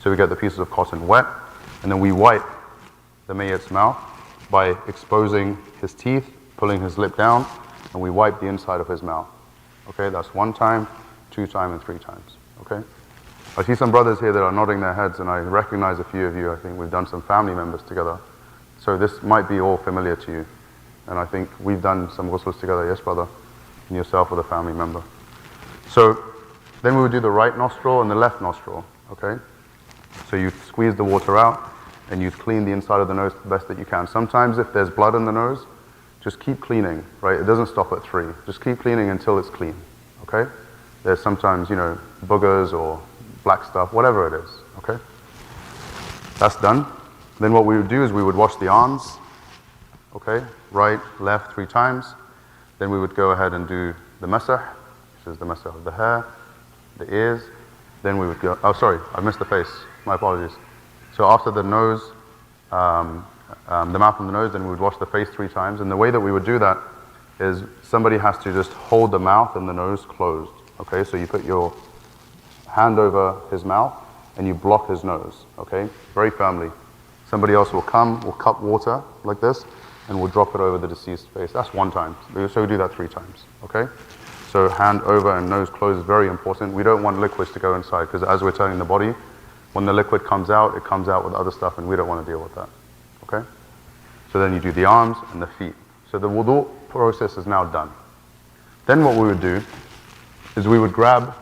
So we get the pieces of cotton wet, and then we wipe the mayyit's mouth by exposing his teeth, pulling his lip down, and we wipe the inside of his mouth. Okay, that's 1 time. 2 times and 3 times, okay? I see some brothers here that are nodding their heads, and I recognize a few of you. I think we've done some family members together. So this might be all familiar to you. And I think we've done some ghusls together, yes, brother? And yourself with a family member. So then we would do the right nostril and the left nostril, okay? So you squeeze the water out, and you clean the inside of the nose the best that you can. Sometimes if there's blood in the nose, just keep cleaning, right? It doesn't stop at 3. Just keep cleaning until it's clean, okay? There's sometimes, boogers or black stuff, whatever it is, okay? That's done. Then what we would do is we would wash the arms, okay? Right, left, 3 times. Then we would go ahead and do the masah, which is the masah of the hair, the ears. Then we would go, oh sorry, I missed the face, my apologies. So after the nose, the mouth and the nose, then we would wash the face 3 times. And the way that we would do that is somebody has to just hold the mouth and the nose closed, okay? So you put your hand over his mouth and you block his nose, okay? Very firmly. Somebody else will come, will cup water like this, and we'll drop it over the deceased face. That's 1 time. So we do that 3 times, okay? So hand over and nose closed is very important. We don't want liquids to go inside, because as we're turning the body, when the liquid comes out, it comes out with other stuff, and we don't want to deal with that, okay? So then you do the arms and the feet. So the wudu process is now done. Then what we would do is we would grab,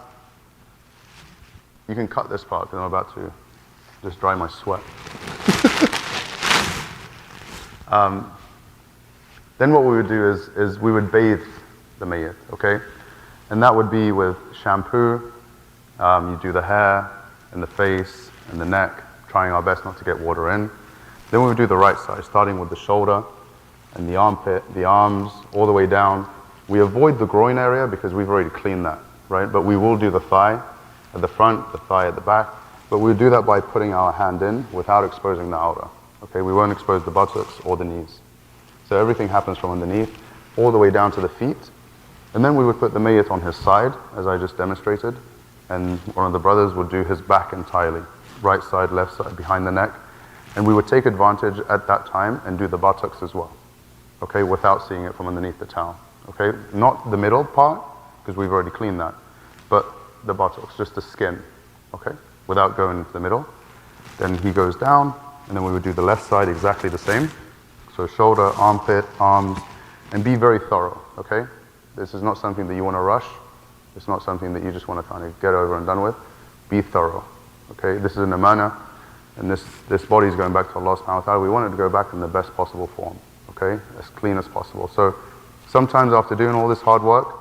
you can cut this part, because I'm about to just dry my sweat. Then what we would do is we would bathe the mayyit, okay? And that would be with shampoo. You do the hair and the face and the neck, trying our best not to get water in. Then we would do the right side, starting with the shoulder and the armpit, the arms, all the way down. We avoid the groin area because we've already cleaned that, right? But we will do the thigh at the front, the thigh at the back. But we do that by putting our hand in without exposing the outer. Okay, we won't expose the buttocks or the knees. So everything happens from underneath, all the way down to the feet. And then we would put the mayyit on his side, as I just demonstrated. And one of the brothers would do his back entirely. Right side, left side, behind the neck. And we would take advantage at that time and do the buttocks as well. Okay, without seeing it from underneath the towel. Okay, not the middle part, because we've already cleaned that. But the buttocks, just the skin. Okay, without going into the middle. Then he goes down, and then we would do the left side exactly the same. So shoulder, armpit, arms, and be very thorough, okay? This is not something that you want to rush. It's not something that you just want to kind of get over and done with. Be thorough, okay? This is an amana, and this body is going back to Allah subhanahu wa ta'ala. We want it to go back in the best possible form, okay? As clean as possible. So sometimes after doing all this hard work,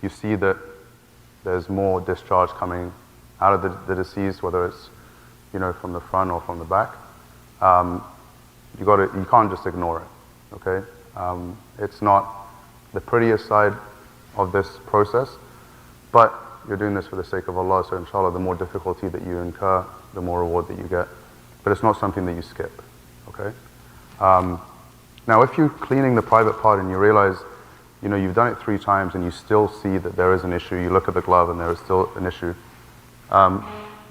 you see that there's more discharge coming out of the deceased, whether it's from the front or from the back. You can't just ignore it, okay? It's not the prettiest side of this process, but you're doing this for the sake of Allah, so inshallah the more difficulty that you incur, the more reward that you get. But it's not something that you skip, okay? Now if you're cleaning the private part and you realize, you've done it 3 times and you still see that there is an issue, you look at the glove and there is still an issue,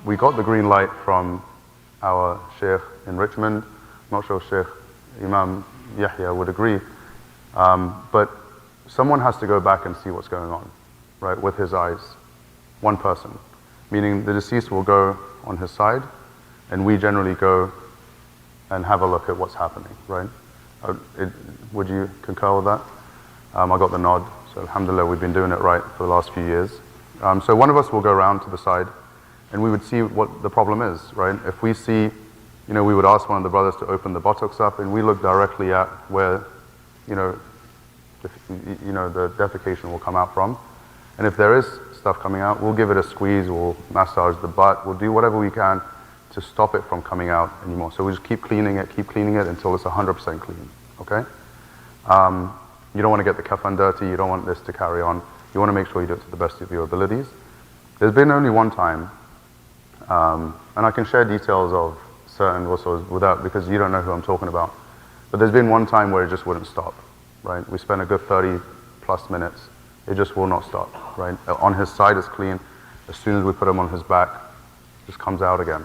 we got the green light from our Sheikh in Richmond. I'm not sure Sheikh Imam Yahya would agree, but someone has to go back and see what's going on, right, with his eyes. One person, meaning the deceased will go on his side, and we generally go and have a look at what's happening, right? Would you concur with that? I got the nod, so alhamdulillah we've been doing it right for the last few years. So one of us will go around to the side, and we would see what the problem is, right? If we see, we would ask one of the brothers to open the buttocks up, and we look directly at where, the defecation will come out from. And if there is stuff coming out, we'll give it a squeeze, we'll massage the butt, we'll do whatever we can to stop it from coming out anymore. So we just keep cleaning it until it's 100% clean, okay? You don't want to get the kafan dirty, you don't want this to carry on. You want to make sure you do it to the best of your abilities. There's been only one time, and I can share details of certain ghusls because you don't know who I'm talking about. But there's been one time where it just wouldn't stop, right? We spent a good 30 plus minutes. It just will not stop, right? On his side is clean. As soon as we put him on his back, it just comes out again.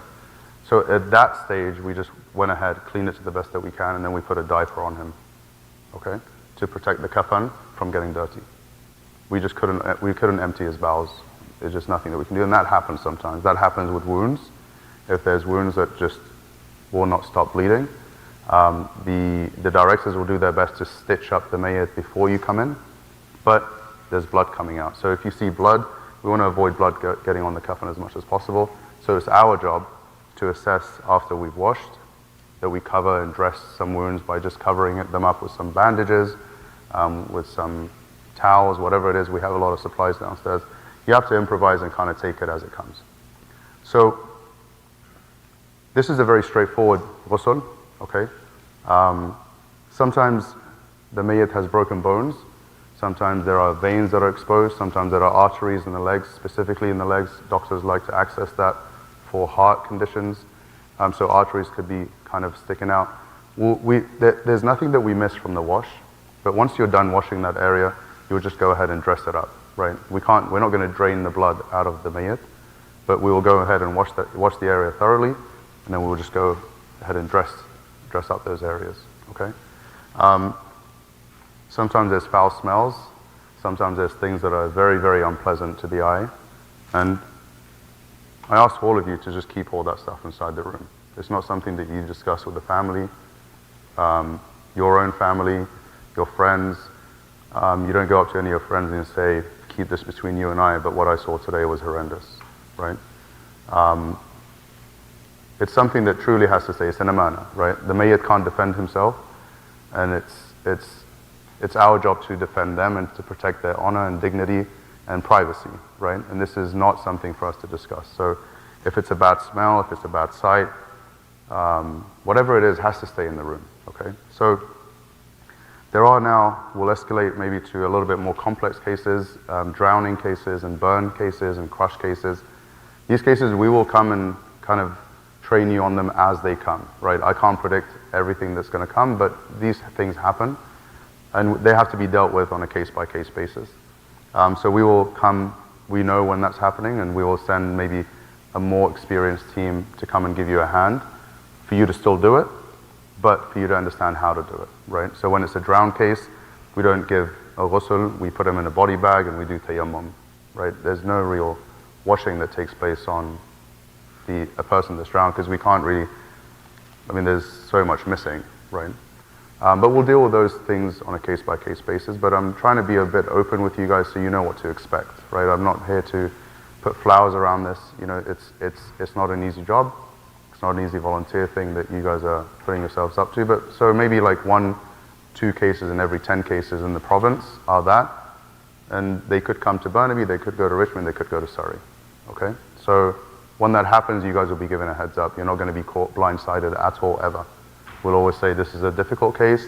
So at that stage, we just went ahead, cleaned it to the best that we can, and then we put a diaper on him, okay? To protect the kafan from getting dirty. we couldn't empty his bowels. There's just nothing that we can do, and that happens sometimes. That happens with wounds. If there's wounds that just will not stop bleeding, the directors will do their best to stitch up the mayyit before you come in, but there's blood coming out. So if you see blood, we want to avoid blood getting on the coffin as much as possible. So it's our job to assess after we've washed that we cover and dress some wounds by just covering them up with some bandages, with some towels, whatever it is. We have a lot of supplies downstairs. You have to improvise and kind of take it as it comes. So this is a very straightforward ghusl, okay? Sometimes the mayyit has broken bones. Sometimes there are veins that are exposed. Sometimes there are arteries in the legs, specifically in the legs. Doctors like to access that for heart conditions. So arteries could be kind of sticking out. There's nothing that we miss from the wash, but once you're done washing that area, you'll just go ahead and dress it up, right? We're not going to drain the blood out of the mayyit, but we will go ahead and wash the area thoroughly, and then we will just go ahead and dress up those areas, okay? Sometimes there's foul smells. Sometimes there's things that are very, very unpleasant to the eye. And I ask all of you to just keep all that stuff inside the room. It's not something that you discuss with the family, your own family, your friends. You don't go up to any of your friends and say, keep this between you and I, but what I saw today was horrendous, right? It's something that truly has to stay. It's an amana, right? The mayyit can't defend himself, and it's our job to defend them and to protect their honor and dignity and privacy, right? And this is not something for us to discuss. So if it's a bad smell, if it's a bad sight, whatever it is has to stay in the room, okay? So there are now, we'll escalate maybe to a little bit more complex cases, drowning cases and burn cases and crush cases. These cases, we will come and kind of train you on them as they come, right? I can't predict everything that's going to come, but these things happen, and they have to be dealt with on a case-by-case basis. So we will come, we know when that's happening, and we will send maybe a more experienced team to come and give you a hand for you to still do it, but for you to understand how to do it, right? So when it's a drown case, we don't give a ghusl, we put them in a body bag and we do tayammum, right? There's no real washing that takes place on a person that's drowned, because we can't really, there's so much missing, right? But we'll deal with those things on a case-by-case basis, but I'm trying to be a bit open with you guys so you know what to expect, right? I'm not here to put flowers around this. You know, it's not an easy job. It's not an easy volunteer thing that you guys are putting yourselves up to, but so maybe like 1-2 cases in every 10 cases in the province are that, and they could come to Burnaby, they could go to Richmond, they could go to Surrey, okay? So when that happens, you guys will be given a heads up. You're not going to be caught blindsided at all, ever. We'll always say, this is a difficult case,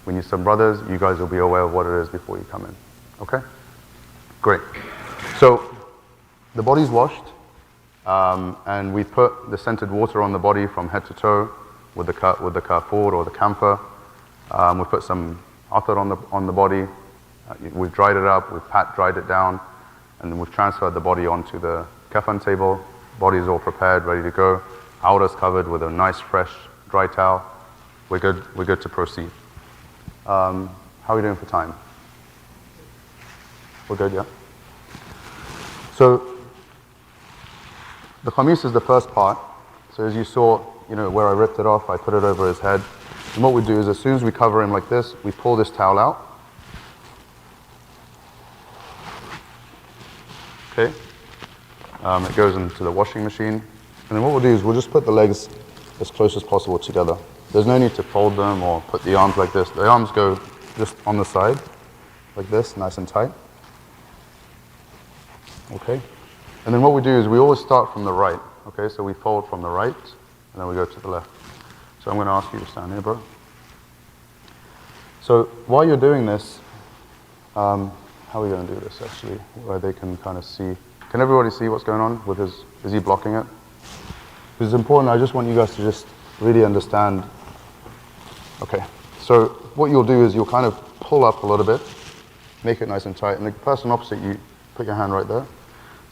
we need some brothers, you guys will be aware of what it is before you come in, okay? Great. So the body's washed, and we put the scented water on the body from head to toe with the kafur or the camphor. We put some athar on the body. We've dried it up, we've dried it down, and then we've transferred the body onto the kafan table. Body is all prepared, ready to go. Aura's covered with a nice, fresh, dry towel. We're good to proceed. How are we doing for time? We're good, yeah? So the qamis is the first part. So as you saw, where I ripped it off, I put it over his head. And what we do is, as soon as we cover him like this, we pull this towel out. Okay? It goes into the washing machine. And then what we'll do is we'll just put the legs as close as possible together. There's no need to fold them or put the arms like this. The arms go just on the side, like this, nice and tight. Okay? And then what we do is we always start from the right. Okay, so we fold from the right, and then we go to the left. So I'm going to ask you to stand here, bro. So while you're doing this, how are we going to do this actually, where they can kind of see? Can everybody see what's going on with his, is he blocking it? It's important, I just want you guys to just really understand. Okay, so what you'll do is you'll kind of pull up a little bit, make it nice and tight, and the person opposite you, put your hand right there.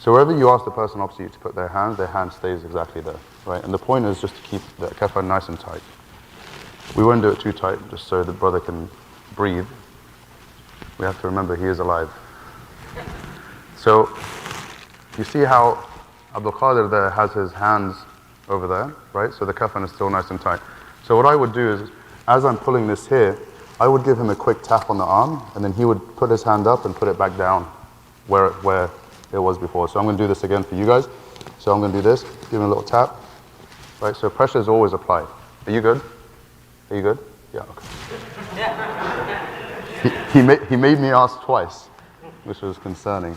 So wherever you ask the person opposite you to put their hand stays exactly there, right? And the point is just to keep the kafan nice and tight. We won't do it too tight, just so the brother can breathe. We have to remember he is alive. So you see how Abdul Qadir there has his hands over there, right? So the kafan is still nice and tight. So what I would do is, as I'm pulling this here, I would give him a quick tap on the arm, and then he would put his hand up and put it back down where it was before. So I'm going to do this again for you guys. So I'm going to do this, give him a little tap, right? So pressure is always applied. Are you good? Are you good? Yeah, okay. He made me ask twice, which was concerning.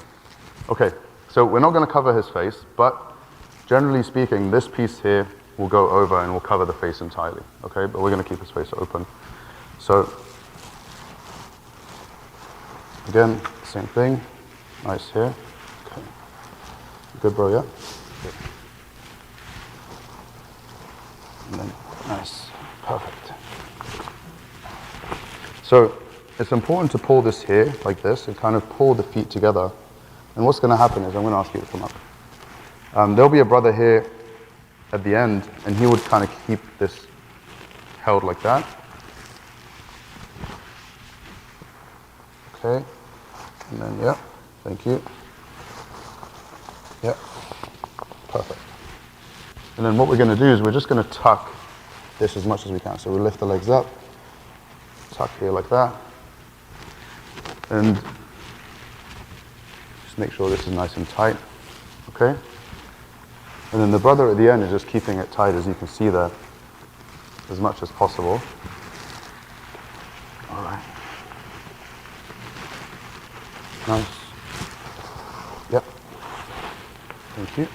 Okay, so we're not going to cover his face, but generally speaking, this piece here will go over and will cover the face entirely, okay? But we're going to keep his face open. So, again, same thing. Nice here. Okay. Good, bro, yeah? Good. And then, nice. Perfect. So, it's important to pull this here, like this, and kind of pull the feet together. And what's going to happen is, I'm going to ask you to come up. There'll be a brother here at the end, and he would kind of keep this held like that. Okay, and then, yeah, thank you. Yeah, perfect. And then what we're going to do is we're just going to tuck this as much as we can. So we lift the legs up, tuck here like that, and just make sure this is nice and tight, okay? And then the brother at the end is just keeping it tight, as you can see there, as much as possible. All right. Nice. Yep. Thank you.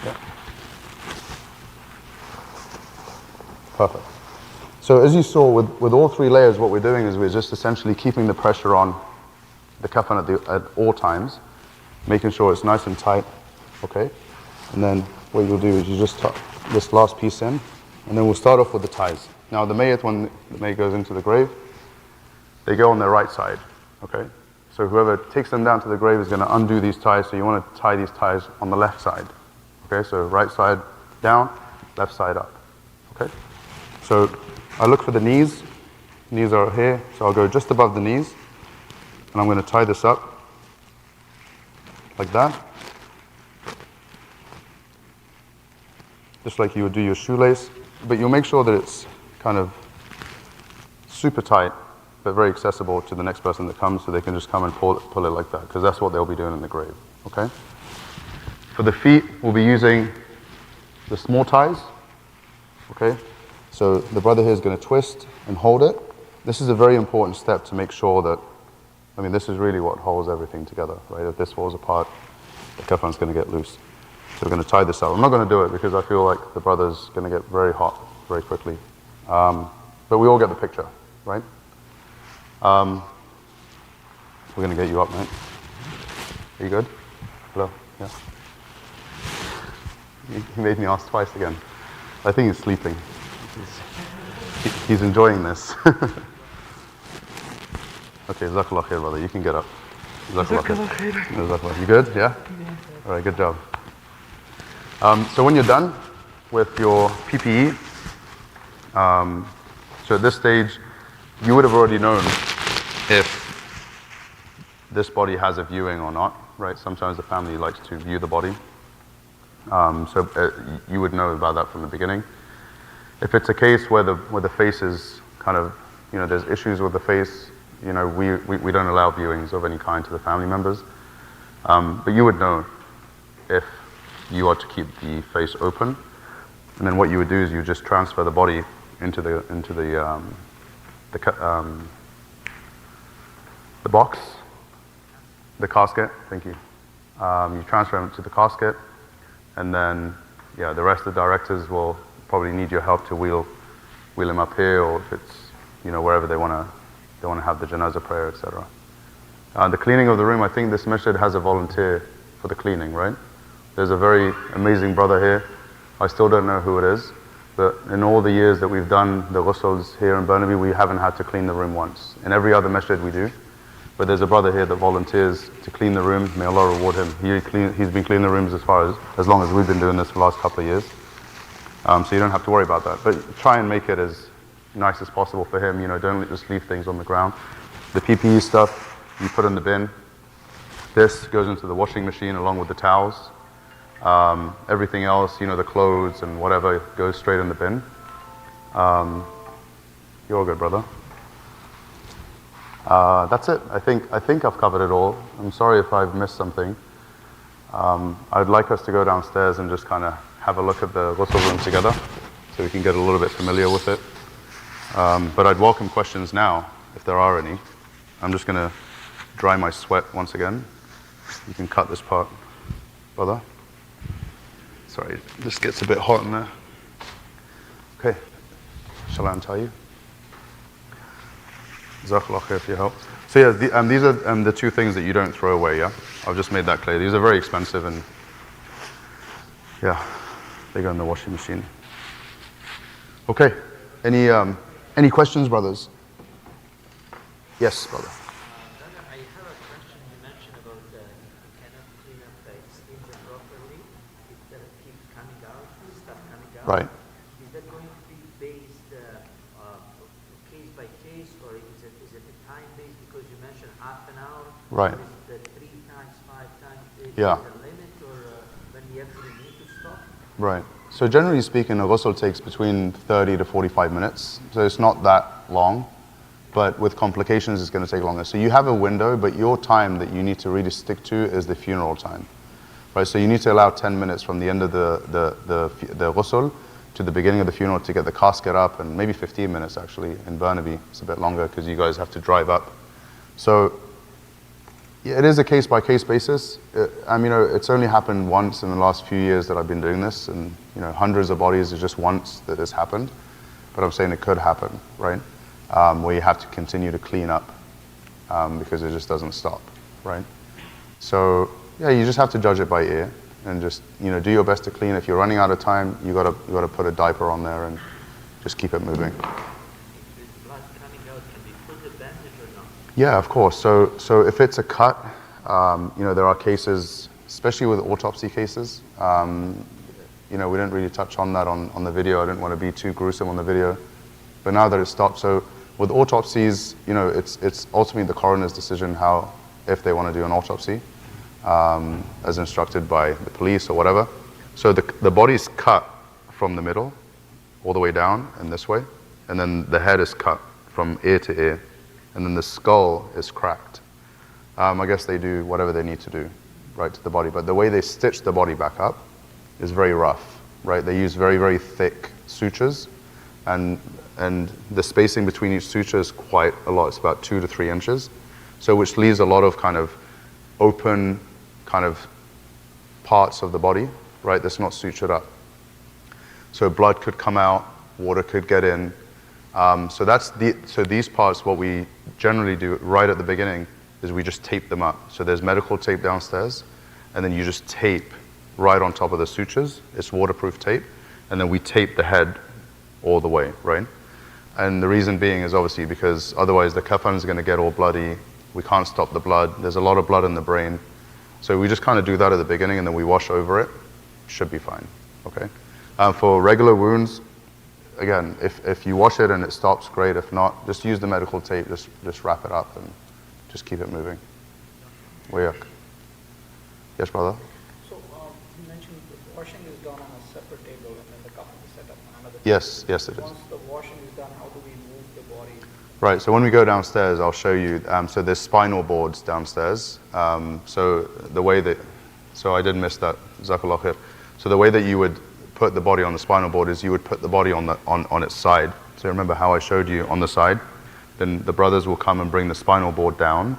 Yep. Perfect. So as you saw, with all three layers, what we're doing is we're just essentially keeping the pressure on the kafan at all times, making sure it's nice and tight, okay? And then what you'll do is you just tuck this last piece in, and then we'll start off with the ties. Now the mayyit, when the mayyit goes into the grave, they go on their right side, okay? So whoever takes them down to the grave is going to undo these ties, so you want to tie these ties on the left side, okay? So right side down, left side up, okay? So I look for the knees. Knees are here, so I'll go just above the knees, and I'm going to tie this up like that. Just like you would do your shoelace, but you'll make sure that it's kind of super tight, but very accessible to the next person that comes, so they can just come and pull it like that, because that's what they'll be doing in the grave, okay? For the feet, we'll be using the small ties, okay? So the brother here is going to twist and hold it. This is a very important step to make sure that, I mean, this is really what holds everything together, right? If this falls apart, the kafan's going to get loose. So we're going to tie this up. I'm not going to do it because I feel like the brother's going to get very hot very quickly. But we all get the picture, right? We're going to get you up, mate. Are you good? Hello? Yeah. He made me ask twice again. I think he's sleeping. He's enjoying this. Okay, Jazakallah khair, brother. You can get up. Jazakallah khair. Jazakallah. You good? Yeah? All right, good job. So when you're done with your PPE, so at this stage, you would have already known if this body has a viewing or not, right? Sometimes the family likes to view the body. You would know about that from the beginning. If it's a case where the face is kind of, there's issues with the face, we don't allow viewings of any kind to the family members. But you would know if you are to keep the face open. And then what you would do is you just transfer the body into the box, the casket. Thank you. You transfer it to the casket, and then the rest of the directors will probably need your help to wheel him up here, or if it's wherever they want to have the janazah prayer, etc. The cleaning of the room, I think this masjid has a volunteer for the cleaning, right? There's a very amazing brother here. I still don't know who it is, but in all the years that we've done the ghusls here in Burnaby, we haven't had to clean the room once. In every other masjid we do, but there's a brother here that volunteers to clean the room. May Allah reward him. He's been cleaning the rooms as long as we've been doing this for the last couple of years. So you don't have to worry about that. But try and make it as nice as possible for him. Don't just leave things on the ground. The PPE stuff, you put in the bin. This goes into the washing machine along with the towels. Everything else, the clothes and whatever, goes straight in the bin. You're all good, brother. That's it. I think I've covered it all. I'm sorry if I've missed something. I'd like us to go downstairs and just kind of have a look at the ghusl room together so we can get a little bit familiar with it. But I'd welcome questions now, if there are any. I'm just going to dry my sweat once again. You can cut this part, brother. Sorry, this gets a bit hot in there. Okay, shall I untie you? Jazakallah khair for your help. So yeah, these are the two things that you don't throw away, yeah? I've just made that clear. These are very expensive and, yeah, they go in the washing machine. Okay, any questions, brothers? Yes, brother.
Brother, I have a question. You mentioned about you cannot clean up the skins properly. It keeps coming out, stuff coming out.
Right.
Is that going to be based case by case, or is it a time based? Because you mentioned half an hour.
Right.
Is it 3 times, 5 times?
Yeah.
Is there a limit, or when you actually need to stop?
Right. So generally speaking, a ghusl takes between 30 to 45 minutes. So it's not that long, but with complications, it's going to take longer. So you have a window, but your time that you need to really stick to is the funeral time. Right. So you need to allow 10 minutes from the end of the ghusl to the beginning of the funeral to get the casket up, and maybe 15 minutes actually in Burnaby. It's a bit longer because you guys have to drive up. So yeah, it is a case-by-case basis. It's only happened once in the last few years that I've been doing this, and hundreds of bodies is just once that has happened. But I'm saying it could happen, right? Where you have to continue to clean up because it just doesn't stop, right? So yeah, you just have to judge it by ear and just do your best to clean. If you're running out of time, you gotta put a diaper on there and just keep it moving. Yeah, of course. So if it's a cut, there are cases, especially with autopsy cases. We didn't really touch on that on the video. I didn't want to be too gruesome on the video, but now that it's stopped, so with autopsies, it's ultimately the coroner's decision if they want to do an autopsy, as instructed by the police or whatever. So the body's cut from the middle, all the way down and this way, and then the head is cut from ear to ear. And then the skull is cracked. I guess they do whatever they need to do, right, to the body. But the way they stitch the body back up is very rough, right? They use very, very thick sutures, and the spacing between each suture is quite a lot. It's about 2 to 3 inches, so which leaves a lot of kind of open kind of parts of the body, right, that's not sutured up. So blood could come out, water could get in. So these parts, what we generally do right at the beginning is we just tape them up. So there's medical tape downstairs, and then you just tape right on top of the sutures. It's waterproof tape, and then we tape the head all the way, right? And the reason being is obviously because otherwise the kafan is going to get all bloody. We can't stop the blood. There's a lot of blood in the brain. So we just kind of do that at the beginning, and then we wash over it. Should be fine, okay? For regular wounds, again, if you wash it and it stops, great. If not, just use the medical tape, just wrap it up and just keep it moving. Yes, brother?
So you mentioned the washing is done on a separate table and then the coffin is set up on another table.
Yes, it is.
Once the washing is done, how do we move the body?
Right, so when we go downstairs, I'll show you. So there's spinal boards downstairs. So I did miss that, Jazakallah khair. So the way that you would put the body on the spinal board is you would put the body on its side. So remember how I showed you on the side? Then the brothers will come and bring the spinal board down,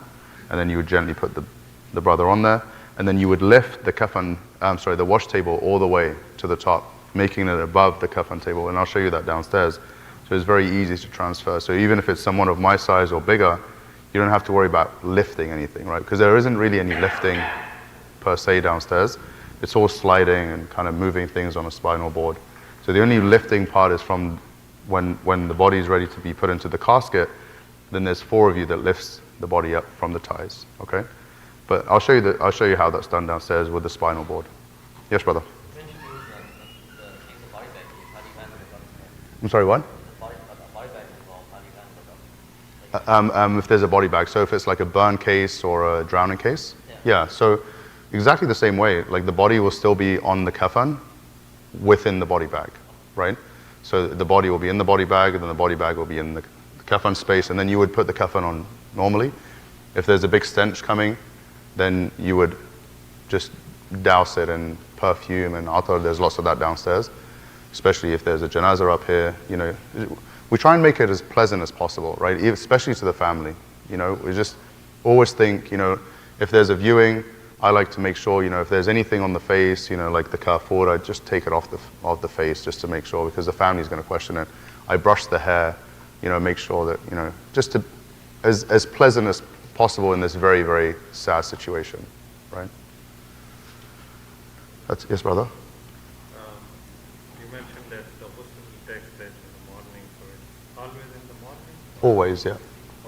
and then you would gently put the brother on there, and then you would lift the wash table all the way to the top, making it above the kafan table, and I'll show you that downstairs. So it's very easy to transfer. So even if it's someone of my size or bigger, you don't have to worry about lifting anything, right? Because there isn't really any lifting per se downstairs. It's all sliding and kind of moving things on a spinal board. So the only lifting part is from when the body is ready to be put into the casket, then there's 4 of you that lifts the body up from the ties, okay? But I'll show you how that's done downstairs with the spinal board. Yes, brother?
You mentioned the case of body bag.
I'm sorry, what? If there's a body bag, so if it's like a burn case or a drowning case, yeah. So exactly the same way, like the body will still be on the kafan within the body bag, right? So the body will be in the body bag, and then the body bag will be in the kafan space, and then you would put the kafan on normally. If there's a big stench coming, then you would just douse it in perfume and atar. There's lots of that downstairs, especially if there's a janazah up here. You know, we try and make it as pleasant as possible, right? Especially to the family. You know, we just always think, you know, if there's a viewing, I like to make sure, you know, if there's anything on the face, you know, like the kafur, I just take it off the face just to make sure, because the family's going to question it. I brush the hair, you know, make sure that, you know, just to as pleasant as possible in this very, very sad situation, right? That's, yes, brother?
You mentioned that the ghusl takes place in the morning, so it's always in the morning?
Always, yeah.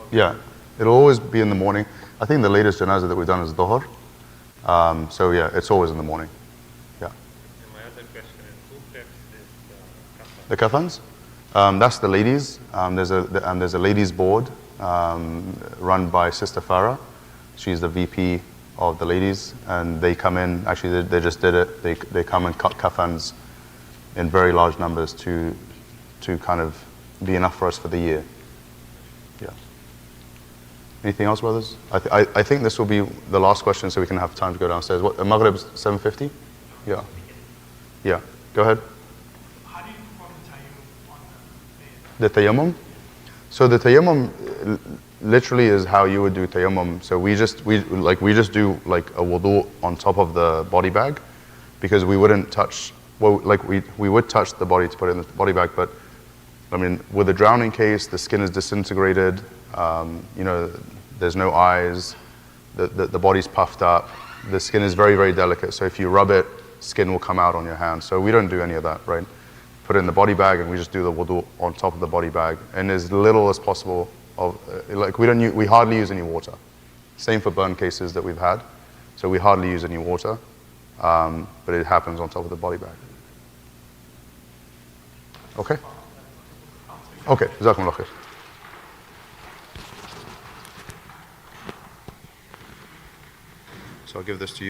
Yeah, it'll always be in the morning. I think the latest janazah that we've done is dhuhr. So yeah, it's always in the morning. Yeah.
And my other question is, who takes this kafan?
The kafans? That's the ladies. There's a ladies board run by Sister Farah. She's the VP of the ladies, and they come in. Actually, they just did it. They come and cut kafans in very large numbers to kind of be enough for us for the year. Yeah. Anything else, brothers? I think this will be the last question, so we can have time to go downstairs. What? Maghrib's 7:50? Yeah. Yeah. Go ahead.
How do you perform the tayammum on
The tayammum? So the tayammum literally is how you would do tayammum. So we just do like a wudu on top of the body bag, because we wouldn't touch, well, like we would touch the body to put it in the body bag, but I mean, with a drowning case, the skin is disintegrated, you know, there's no eyes, the body's puffed up, the skin is very, very delicate, so if you rub it, skin will come out on your hand. So we don't do any of that, right? Put it in the body bag, and we just do the wudu on top of the body bag, and as little as possible of, like we hardly use any water. Same for burn cases that we've had, so we hardly use any water, but it happens on top of the body bag. Okay? Okay, jazakumullah khair. So I'll give this to you.